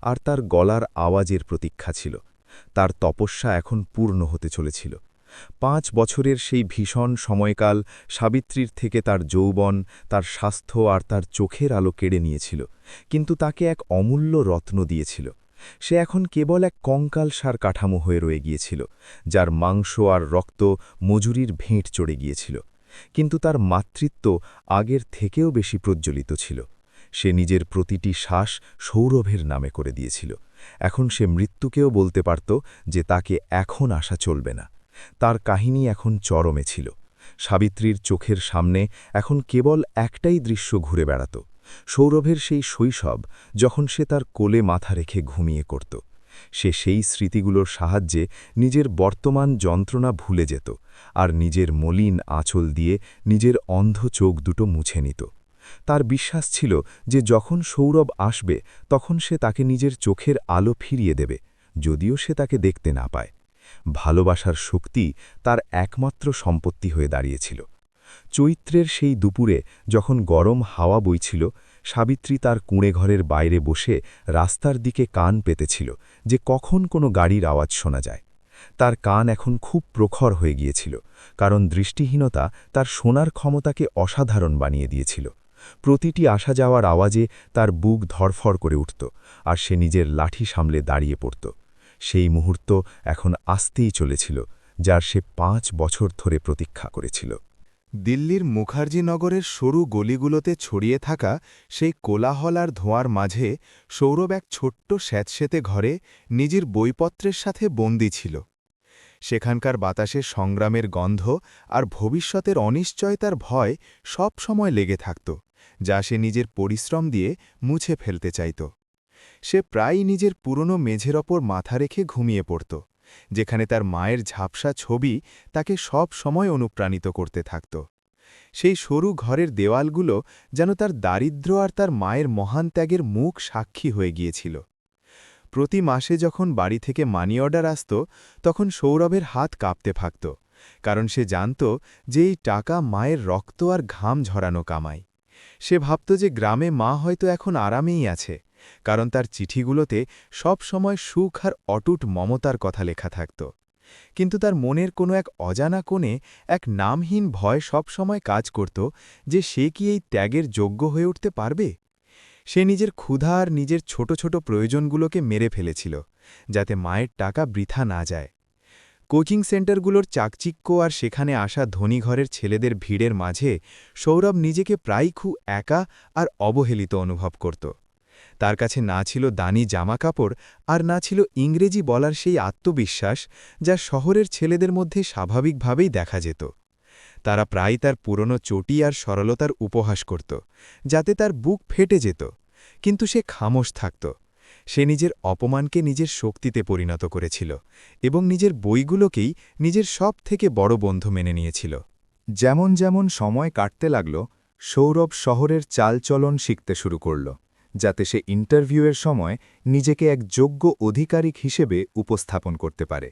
আর তার গলার আওয়াজের প্রতীক্ষা ছিল। তার তপস্যা এখন পূর্ণ হতে চলেছিল। 5 বছরের সেই ভীষণ সময়কাল সাবিত্রীর থেকে তার যৌবন, তার স্বাস্থ্য আর তার চোখের আলো কেড়ে নিয়েছিল, কিন্তু তাকে এক অমূল্য রত্ন দিয়েছিল। সে এখন কেবল এক কঙ্কালসার কাঠামো হয়ে রয়ে গিয়েছিল, যার মাংস আর রক্ত মজুরির ভেঁট চড়ে গিয়েছিল। কিন্তু তার মাতৃত্ব আগের থেকেও বেশি প্রজ্বলিত ছিল। সে নিজের প্রতিটি শ্বাস সৌরভের নামে করে দিয়েছিল। এখন সে মৃত্যুকেও বলতে পারত যে তাকে এখন আসা চলবে না। তার কাহিনী এখন চরমে ছিল। সাবিত্রীর চোখের সামনে এখন কেবল একটাই দৃশ্য ঘুরে বেড়াত, সৌরভের সেই শৈশব, যখন সে তার কোলে মাথা রেখে ঘুমিয়ে করত। সে সেই স্মৃতিগুলোর সাহায্যে নিজের বর্তমান যন্ত্রণা ভুলে যেত, আর নিজের মলিন আঁচল দিয়ে নিজের অন্ধ চোখ দুটো মুছে নিত। তার বিশ্বাস ছিল যে যখন সৌরভ আসবে, তখন সে তাকে নিজের চোখের আলো ফিরিয়ে দেবে, যদিও সে তাকে দেখতে না পায়। ভালোবাসার শক্তি তার একমাত্র সম্পত্তি হয়ে দাঁড়িয়েছিল। চৈত্রের সেই দুপুরে যখন গরম হাওয়া বইছিল, সাবিত্রী তার কুঁড়েঘরের বাইরে বসে রাস্তার দিকে কান পেতেছিল যে কখন কোনো গাড়ির আওয়াজ শোনা যায়। তার কান এখন খুব প্রখর হয়ে গিয়েছিল, কারণ দৃষ্টিহীনতা তার শোনার ক্ষমতাকে অসাধারণ বানিয়ে দিয়েছিল। প্রতিটি আসা যাওয়ার আওয়াজে তার বুক ধড়ফড় করে উঠত, আর সে নিজের লাঠি সামলে দাঁড়িয়ে পড়ত। সেই মুহূর্ত এখন আসতেই চলেছিল, যার সে 5 বছর ধরে প্রতীক্ষা করেছিল। দিল্লির মুখার্জিনগরের সরু গলিগুলোতে ছড়িয়ে থাকা সেই কোলাহল আর ধোঁয়ার মাঝে সৌরভ এক ছোট্ট স্যাঁতসেঁতে ঘরে নিজের বইপত্রের সাথে বন্দী ছিল। সেখানকার বাতাসে সংগ্রামের গন্ধ আর ভবিষ্যতের অনিশ্চয়তার ভয় সব সময় লেগে থাকত, যা সে নিজের পরিশ্রম দিয়ে মুছে ফেলতে চাইত। সে প্রায়ই নিজের পুরনো মেঝের ওপর মাথা রেখে ঘুমিয়ে পড়ত, যেখানে তার মায়ের ঝাপসা ছবি তাকে সব সময় অনুপ্রাণিত করতে থাকত। সেই সরু ঘরের দেওয়ালগুলো যেন তার দারিদ্র্য আর তার মায়ের মহান ত্যাগের মুখ সাক্ষী হয়ে গিয়েছিল। প্রতি মাসে যখন বাড়ি থেকে মানি অর্ডার আসত, তখন সৌরভের হাত কাঁপতে থাকত, কারণ সে জানত যে এই টাকা মায়ের রক্ত আর ঘাম ঝরানো কামাই। সে ভাবত যে গ্রামে মা হয়তো এখন আরামেই আছে, কারণ তার চিঠিগুলোতে সব সময় সুখ আর অটুট মমতার কথা লেখা থাকত। কিন্তু তার মনের কোনো এক অজানা কোণে এক নামহীন ভয় সব সময় কাজ করত যে সে কি এই ত্যাগের যোগ্য হয়ে উঠতে পারবে। সে নিজের ক্ষুধা আর নিজের ছোট ছোট প্রয়োজনগুলোকে মেরে ফেলেছিল, যাতে মায়ের টাকা বৃথা না যায়। কোচিং সেন্টারগুলোর চাকচিক্য আর সেখানে আসা ধনী ঘরের ছেলেদের ভিড়ের মাঝে সৌরভ নিজেকে প্রায়ই খুব একা আর অবহেলিত অনুভব করত। তার কাছে না ছিল দানি জামাকাপড়, আর না ছিল ইংরেজি বলার সেই আত্মবিশ্বাস যা শহরের ছেলেদের মধ্যে স্বাভাবিকভাবেই দেখা যেত। তারা প্রায় তার পুরনো চটি আর সরলতার উপহাস করত, যাতে তার বুক ফেটে যেত, কিন্তু সে খামোশ থাকত। সে নিজের অপমানকে নিজের শক্তিতে পরিণত করেছিল, এবং নিজের বইগুলোকেই নিজের সব থেকে বড় বন্ধু মেনে নিয়েছিল। যেমন যেমন সময় কাটতে লাগল, সৌরভ শহরের চালচলন শিখতে শুরু করল। যাতে সে ইন্টারভিউয়ের সময় নিজেকে এক যোগ্য অধিকারিক হিসেবে উপস্থাপন করতে পারে।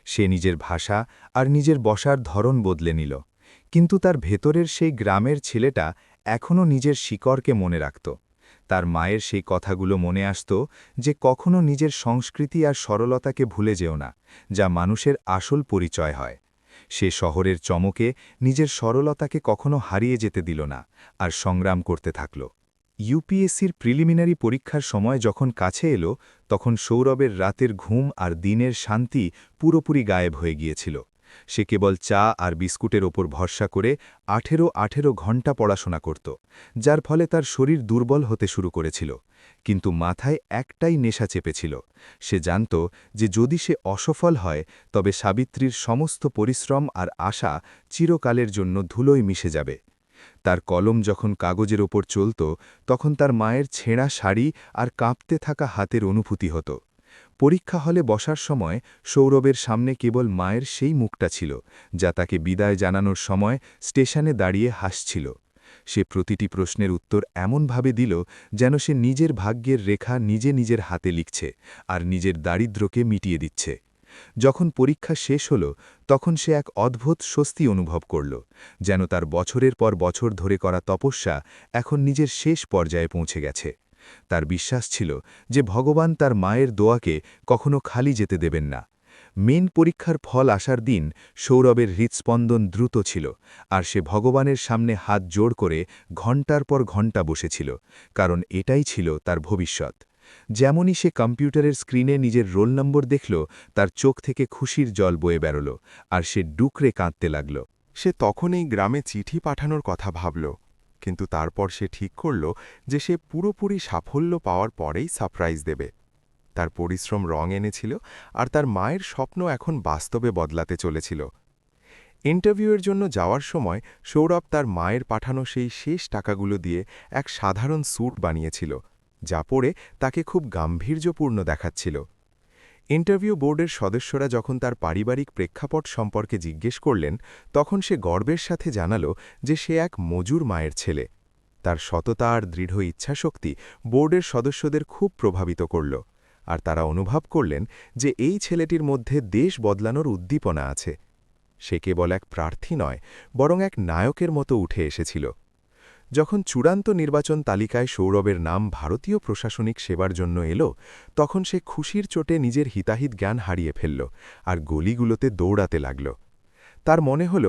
সে নিজের ভাষা আর নিজের বসার ধরন বদলে নিল, কিন্তু তার ভেতরের সেই গ্রামের ছেলেটা এখনও নিজের শিকড়কে মনে রাখত। তার মায়ের সেই কথাগুলো মনে আসত যে কখনো নিজের সংস্কৃতি আর সরলতাকে ভুলে যেও না, যা মানুষের আসল পরিচয় হয়। সে শহরের চমকে নিজের সরলতাকে কখনো হারিয়ে যেতে দিল না, আর সংগ্রাম করতে থাকল। ইউপিএসসির প্রিলিমিনারি পরীক্ষার সময় যখন কাছে এলো, তখন সৌরভের রাতের ঘুম আর দিনের শান্তি পুরোপুরি গায়েব হয়ে গিয়েছিল। সে কেবল চা আর বিস্কুটের ওপর ভরসা করে 18 ঘণ্টা পড়াশোনা করত, যার ফলে তার শরীর দুর্বল হতে শুরু করেছিল। কিন্তু মাথায় একটাই নেশা চেপেছিল। সে জানত যে যদি সে অসফল হয়, তবে সাবিত্রীর সমস্ত পরিশ্রম আর আশা চিরকালের জন্য ধুলোয় মিশে যাবে। তার কলম যখন কাগজের ওপর চলত, তখন তার মায়ের ছেঁড়া শাড়ি আর কাঁপতে থাকা হাতের অনুভূতি হতো। পরীক্ষা হলে বসার সময় সৌরভের সামনে কেবল মায়ের সেই মুখটা ছিল, যা তাকে বিদায় জানানোর সময় স্টেশনে দাঁড়িয়ে হাসছিল। সে প্রতিটি প্রশ্নের উত্তর এমনভাবে দিল যেন সে নিজের ভাগ্যের রেখা নিজের হাতে লিখছে আর নিজের দারিদ্র্যকে মিটিয়ে দিচ্ছে। যখন পরীক্ষা শেষ হল, তখন সে এক অদ্ভুত স্বস্তি অনুভব করল, যেন তার বছরের পর বছর ধরে করা তপস্যা এখন নিজের শেষ পর্যায়ে পৌঁছে গেছে। তার বিশ্বাস ছিল যে ভগবান তার মায়ের দোয়াকে কখনো খালি যেতে দেবেন না। মেন পরীক্ষার ফল আসার দিন সৌরভের হৃৎস্পন্দন দ্রুত ছিল, আর সে ভগবানের সামনে হাত জোড় করে ঘণ্টার পর ঘণ্টা বসেছিল, কারণ এটাই ছিল তার ভবিষ্যৎ। যেমনই সে কম্পিউটারের স্ক্রিনে নিজের রোল নম্বর দেখল, তার চোখ থেকে খুশির জল বয়ে বেরোল, আর সে ডুকরে কাঁদতে লাগল। সে তখন এই গ্রামে চিঠি পাঠানোর কথা ভাবল, কিন্তু তারপর সে ঠিক করল যে সে পুরোপুরি সাফল্য পাওয়ার পরেই সারপ্রাইজ দেবে। তার পরিশ্রম রং এনেছিল, আর তার মায়ের স্বপ্ন এখন বাস্তবে বদলাতে চলেছিল। ইন্টারভিউয়ের জন্য যাওয়ার সময় সৌরভ তার মায়ের পাঠানো সেই শেষ টাকাগুলো দিয়ে এক সাধারণ স্যুট বানিয়েছিল, যা পরে তাকে খুব গাম্ভীর্যপূর্ণ দেখাচ্ছিল। ইন্টারভিউ বোর্ডের সদস্যরা যখন তার পারিবারিক প্রেক্ষাপট সম্পর্কে জিজ্ঞেস করলেন, তখন সে গর্বের সাথে জানাল যে সে এক মজুর মায়ের ছেলে। তার সততা আর দৃঢ় ইচ্ছাশক্তি বোর্ডের সদস্যদের খুব প্রভাবিত করল, আর তারা অনুভব করলেন যে এই ছেলেটির মধ্যে দেশ বদলানোর উদ্দীপনা আছে। সে কেবল এক প্রার্থী নয়, বরং এক নায়কের মতো উঠে এসেছিল। যখন চূড়ান্ত নির্বাচন তালিকায় সৌরভের নাম ভারতীয় প্রশাসনিক সেবার জন্য এলো, তখন সে খুশির চোটে নিজের হিতাহিত জ্ঞান হারিয়ে ফেলল আর গলিগুলোতে দৌড়াতে লাগল। তার মনে হল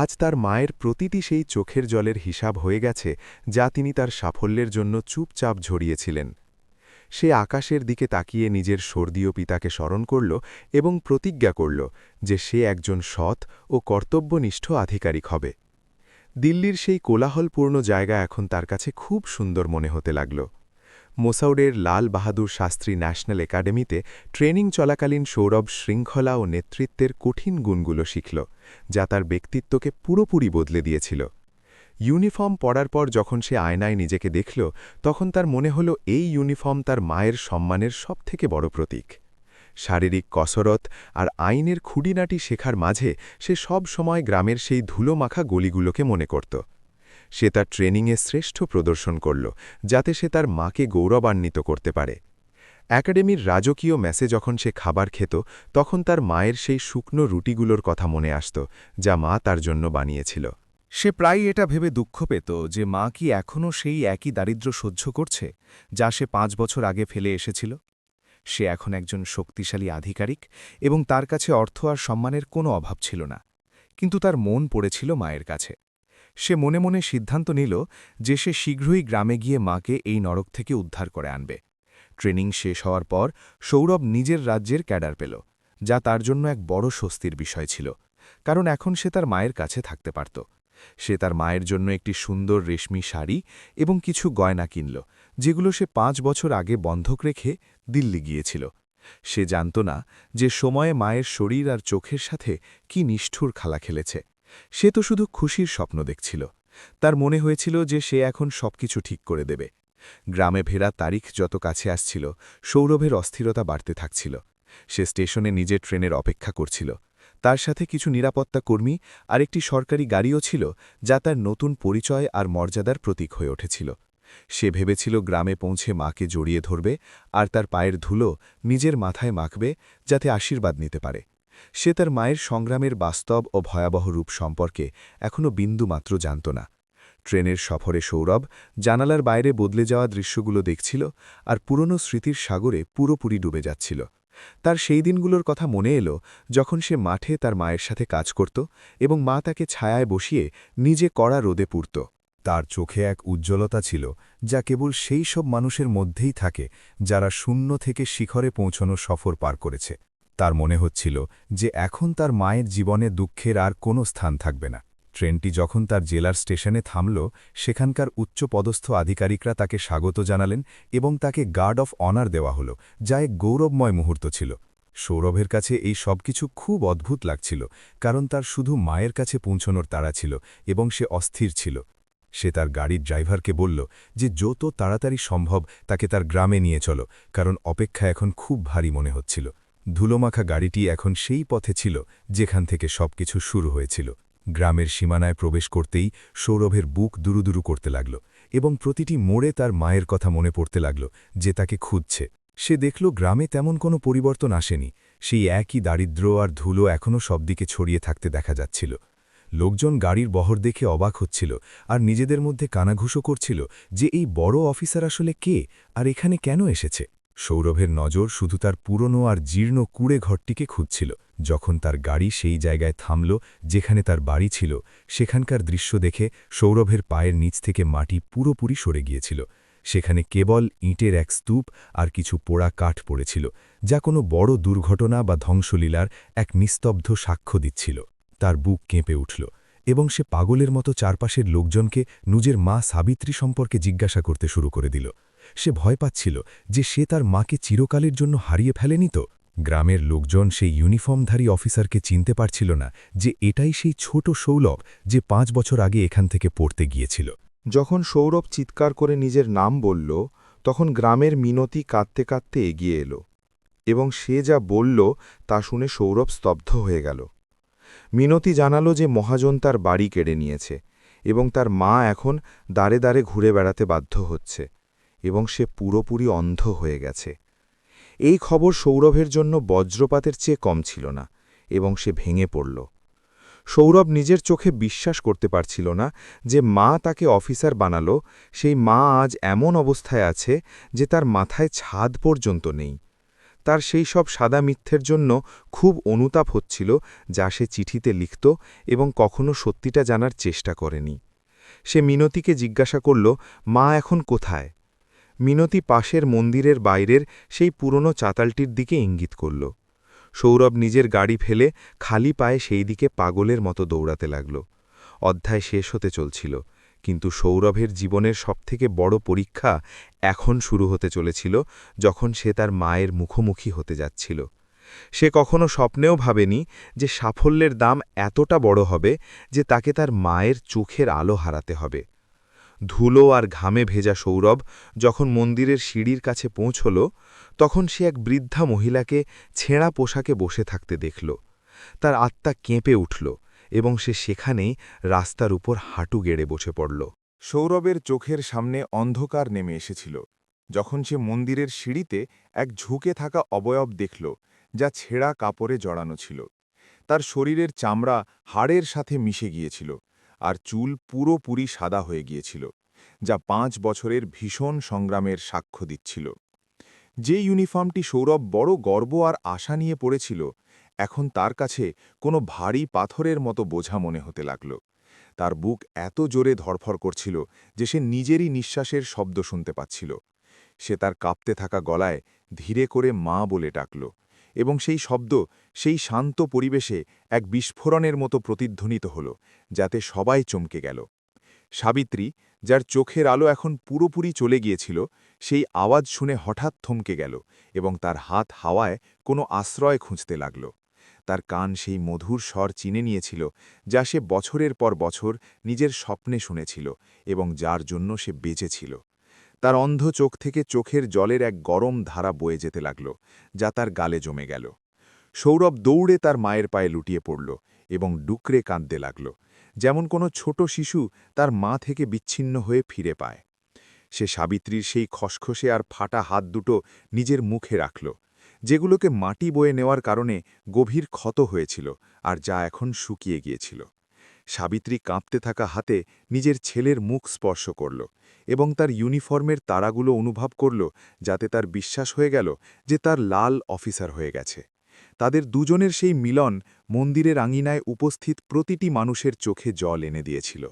আজ তার মায়ের প্রতিটি সেই চোখের জলের হিসাব হয়ে গেছে, যা তিনি তার সাফল্যের জন্য চুপচাপ ঝরিয়েছিলেন। সে আকাশের দিকে তাকিয়ে নিজের স্বর্গীয় পিতাকে স্মরণ করল এবং প্রতিজ্ঞা করল যে সে একজন সৎ ও কর্তব্যনিষ্ঠ আধিকারিক হবে। দিল্লির সেই কোলাহলপূর্ণ জায়গা এখন তার কাছে খুব সুন্দর মনে হতে লাগল। মোসাউরের লাল বাহাদুর শাস্ত্রী ন্যাশনাল একাডেমিতে ট্রেনিং চলাকালীন সৌরভ শৃঙ্খলা ও নেতৃত্বের কঠিন গুণগুলো শিখল, যা তার ব্যক্তিত্বকে পুরোপুরি বদলে দিয়েছিল। ইউনিফর্ম পরার পর যখন সে আয়নায় নিজেকে দেখল, তখন তার মনে হল এই ইউনিফর্ম তার মায়ের সম্মানের সবথেকে বড় প্রতীক। শারীরিক কসরত আর আইনের খুঁটিনাটি শেখার মাঝে সে সব সময় গ্রামের সেই ধুলোমাখা গলিগুলোকে মনে করত। সে তার ট্রেনিংয়ে শ্রেষ্ঠ প্রদর্শন করল, যাতে সে তার মাকে গৌরবান্বিত করতে পারে। একাডেমির রাজকীয় মেসে যখন সে খাবার খেত, তখন তার মায়ের সেই শুকনো রুটিগুলোর কথা মনে আসত, যা মা তার জন্য বানিয়েছিল। সে প্রায় এটা ভেবে দুঃখ পেত যে মা কি এখনও সেই একই দারিদ্র্য সহ্য করছে, যা সে 5 বছর আগে ফেলে এসেছিল। সে এখন একজন শক্তিশালী আধিকারিক এবং তার কাছে অর্থ আর সম্মানের কোনো অভাব ছিল না, কিন্তু তার মন পড়েছিল মায়ের কাছে। সে মনে মনে সিদ্ধান্ত নিল যে সে শীঘ্রই গ্রামে গিয়ে মাকে এই নরক থেকে উদ্ধার করে আনবে। ট্রেনিং শেষ হওয়ার পর সৌরভ নিজের রাজ্যের ক্যাডার পেল, যা তার জন্য এক বড় স্বস্তির বিষয় ছিল, কারণ এখন সে তার মায়ের কাছে থাকতে পারত। সে তার মায়ের জন্য একটি সুন্দর রেশমি শাড়ি এবং কিছু গয়না কিনল, যেগুলো সে 5 বছর আগে বন্ধক রেখে দিল্লি গিয়েছিল। সে জানত না যে সময়ে মায়ের শরীর আর চোখের সাথে কি নিষ্ঠুর খেলা খেলেছে। সে তো শুধু খুশির স্বপ্ন দেখছিল। তার মনে হয়েছিল যে সে এখন সবকিছু ঠিক করে দেবে। গ্রামে ফেরার তারিখ যত কাছে আসছিল, সৌরভের অস্থিরতা বাড়তে থাকছিল। সে স্টেশনে নিজের ট্রেনের অপেক্ষা করছিল। তার সাথে কিছু নিরাপত্তা কর্মী আর একটি সরকারি গাড়িও ছিল, যা তার নতুন পরিচয় আর মর্যাদার প্রতীক হয়ে উঠেছিল। সে ভেবেছিল গ্রামে পৌঁছে মাকে জড়িয়ে ধরবে আর তার পায়ের ধুলো নিজের মাথায় মাখবে যাতে আশীর্বাদ নিতে পারে। সে তার মায়ের সংগ্রামের বাস্তব ও ভয়াবহ রূপ সম্পর্কে এখনও বিন্দুমাত্র জানত না। ট্রেনের সফরে সৌরভ জানালার বাইরে বদলে যাওয়া দৃশ্যগুলো দেখছিল আর পুরনো স্মৃতির সাগরে পুরোপুরি ডুবে যাচ্ছিল। তার সেই দিনগুলোর কথা মনে এলো যখন সে মাঠে তার মায়ের সাথে কাজ করত এবং মা তাকে ছায়ায় বসিয়ে নিজে কড়া রোদে পুড়ত। তার চোখে এক উজ্জ্বলতা ছিল যা কেবল সেই সব মানুষের মধ্যেই থাকে যারা শূন্য থেকে শিখরে পৌঁছানোর সফর পার করেছে। তার মনে হচ্ছিল যে এখন তার মায়ের জীবনে দুঃখের আর কোনো স্থান থাকবে না। ট্রেনটি যখন তার জেলার স্টেশনে থামল, সেখানকার উচ্চপদস্থ আধিকারিকরা তাকে স্বাগত জানালেন এবং তাকে গার্ড অফ অনার দেওয়া হল, যা এক গৌরবময় মুহূর্ত ছিল। সৌরভের কাছে এই সবকিছু খুব অদ্ভুত লাগছিল, কারণ তার শুধু মায়ের কাছে পৌঁছনোর তাড়া ছিল এবং সে অস্থির ছিল। সে তার গাড়ির ড্রাইভারকে বলল যে যত তাড়াতাড়ি সম্ভব তাকে তার গ্রামে নিয়ে চলো, কারণ অপেক্ষা এখন খুব ভারী মনে হচ্ছিল। ধুলোমাখা গাড়িটি এখন সেই পথে ছিল যেখান থেকে সবকিছু শুরু হয়েছিল। গ্রামের সীমানায় প্রবেশ করতেই সৌরভের বুক দুরুদুরু করতে লাগল এবং প্রতিটি মোড়ে তার মায়ের কথা মনে পড়তে লাগল যে তাকে খুঁজছে। সে দেখল গ্রামে তেমন কোনো পরিবর্তন আসেনি, সেই একই দারিদ্র্য আর ধুলো এখনও সবদিকে ছড়িয়ে থাকতে দেখা যাচ্ছিল। লোকজন গাড়ির বহর দেখে অবাক হচ্ছিল আর নিজেদের মধ্যে কানাঘুষো করছিল যে এই বড় অফিসার আসলে কে আর এখানে কেন এসেছে। সৌরভের নজর শুধু তার পুরনো আর জীর্ণ কুড়ে ঘরটিকে খুঁজছিল। যখন তার গাড়ি সেই জায়গায় থামল যেখানে তার বাড়ি ছিল, সেখানকার দৃশ্য দেখে সৌরভের পায়ের নিচ থেকে মাটি পুরোপুরি সরে গিয়েছিল। সেখানে কেবল ইঁটের এক স্তূপ আর কিছু পোড়া কাঠ পড়েছিল, যা কোনো বড় দুর্ঘটনা বা ধ্বংসলীলার এক নিস্তব্ধ সাক্ষ্য দিচ্ছিল। তার বুক কেঁপে উঠল এবং সে পাগলের মতো চারপাশের লোকজনকে নিজের মা সাবিত্রী সম্পর্কে জিজ্ঞাসা করতে শুরু করে দিল। সে ভয় পাচ্ছিল যে সে তার মাকে চিরকালের জন্য হারিয়ে ফেলেনি তো। গ্রামের লোকজন সেই ইউনিফর্মধারী অফিসারকে চিনতে পারছিল না যে এটাই সেই ছোট সৌরভ যে 5 বছর আগে এখান থেকে পড়তে গিয়েছিল। যখন সৌরভ চিৎকার করে নিজের নাম বলল, তখন গ্রামের মিনতি কাঁদতে কাঁদতে এগিয়ে এলো এবং সে যা বলল তা শুনে সৌরভ স্তব্ধ হয়ে গেল। মিনতি জানালো যে মহাজন তার বাড়ি কেড়ে নিয়েছে এবং তার মা এখন দাঁড়ে দাঁড়ে ঘুরে বেড়াতে বাধ্য হচ্ছে এবং সে পুরোপুরি অন্ধ হয়ে গেছে। এই খবর সৌরভের জন্য বজ্রপাতের চেয়ে কম ছিল না এবং সে ভেঙে পড়ল। সৌরভ নিজের চোখে বিশ্বাস করতে পারছিল না যে মা তাকে অফিসার বানালো, সেই মা আজ এমন অবস্থায় আছে যে তার মাথায় ছাদ পর্যন্ত নেই। তার সেই সব সাদা মিথ্যের জন্য খুব অনুতাপ হচ্ছিল যা সে চিঠিতে লিখত এবং কখনো সত্যিটা জানার চেষ্টা করেনি। সে মিনতিকে জিজ্ঞাসা করল, মা এখন কোথায়? মিনতি পাশের মন্দিরের বাইরের সেই পুরনো চাতালটির দিকে ইঙ্গিত করল। সৌরভ নিজের গাড়ি ফেলে খালি পায়ে সেই দিকে পাগলের মতো দৌড়াতে লাগল। অধ্যায় শেষ হতে চলছিল, কিন্তু সৌরভের জীবনের সবথেকে বড় পরীক্ষা এখন শুরু হতে চলেছিল যখন সে তার মায়ের মুখোমুখি হতে যাচ্ছিল। সে কখনো স্বপ্নেও ভাবেনি যে সাফল্যের দাম এতটা বড় হবে যে তাকে তার মায়ের চোখের আলো হারাতে হবে। ধুলো আর ঘামে ভেজা সৌরভ যখন মন্দিরের সিঁড়ির কাছে পৌঁছল, তখন সে এক বৃদ্ধা মহিলাকে ছেঁড়া পোশাকে বসে থাকতে দেখল। তার আত্মা কেঁপে উঠল এবং সে সেখানেই রাস্তার উপর হাঁটু গেড়ে বসে পড়ল। সৌরভের চোখের সামনে অন্ধকার নেমে এসেছিল যখন সে মন্দিরের সিঁড়িতে এক ঝুঁকে থাকা অবয়ব দেখল, যা ছেঁড়া কাপড়ে জড়ানো ছিল। তার শরীরের চামড়া হাড়ের সাথে মিশে গিয়েছিল আর চুল পুরোপুরি সাদা হয়ে গিয়েছিল, যা 5 বছরের ভীষণ সংগ্রামের সাক্ষ্য দিচ্ছিল। যে ইউনিফর্মটি সৌরভ বড় গর্ব আর আশা নিয়ে পড়েছিল, এখন তার কাছে কোনো ভারী পাথরের মতো বোঝা মনে হতে লাগল। তার বুক এত জোরে ধড়ফড় করছিল যে সে নিজেরই নিঃশ্বাসের শব্দ শুনতে পাচ্ছিল। সে তার কাঁপতে থাকা গলায় ধীরে করে মা বলে ডাকল এবং সেই শব্দ সেই শান্ত পরিবেশে এক বিস্ফোরণের মতো প্রতিধ্বনিত হল, যাতে সবাই চমকে গেল। সাবিত্রী, যার চোখের আলো এখন পুরোপুরি চলে গিয়েছিল, সেই আওয়াজ শুনে হঠাৎ থমকে গেল এবং তার হাত হাওয়ায় কোনো আশ্রয় খুঁজতে লাগল। তার কান সেই মধুর স্বর চিনে নিয়েছিল যা সে বছরের পর বছর নিজের স্বপ্নে শুনেছিল এবং যার জন্য সে বেঁচেছিল। তার অন্ধ চোখ থেকে চোখের জলের এক গরম ধারা বয়ে যেতে লাগল, যা তার গালে জমে গেল। সৌরভ দৌড়ে তার মায়ের পায়ে লুটিয়ে পড়ল এবং ডুকরে কাঁদতে লাগল, যেমন কোনো ছোট শিশু তার মা থেকে বিচ্ছিন্ন হয়ে ফিরে পায়। সে সাবিত্রীর সেই খসখসে আর ফাটা হাত দুটো নিজের মুখে রাখল, যেগুলোকে মাটি বয়ে নেওয়ার কারণে গভীর ক্ষত হয়েছিল আর যা এখন শুকিয়ে গিয়েছিল। সাবিত্রী কাঁপতে থাকা হাতে নিজের ছেলের মুখ স্পর্শ করল এবং তার ইউনিফর্মের তারাগুলো অনুভব করল, যাতে তার বিশ্বাস হয়ে গেল যে তার লাল অফিসার হয়ে গেছে। তাদের দুজনের সেই মিলন মন্দিরের আঙিনায় উপস্থিত প্রতিটি মানুষের চোখে জল এনে দিয়েছিল।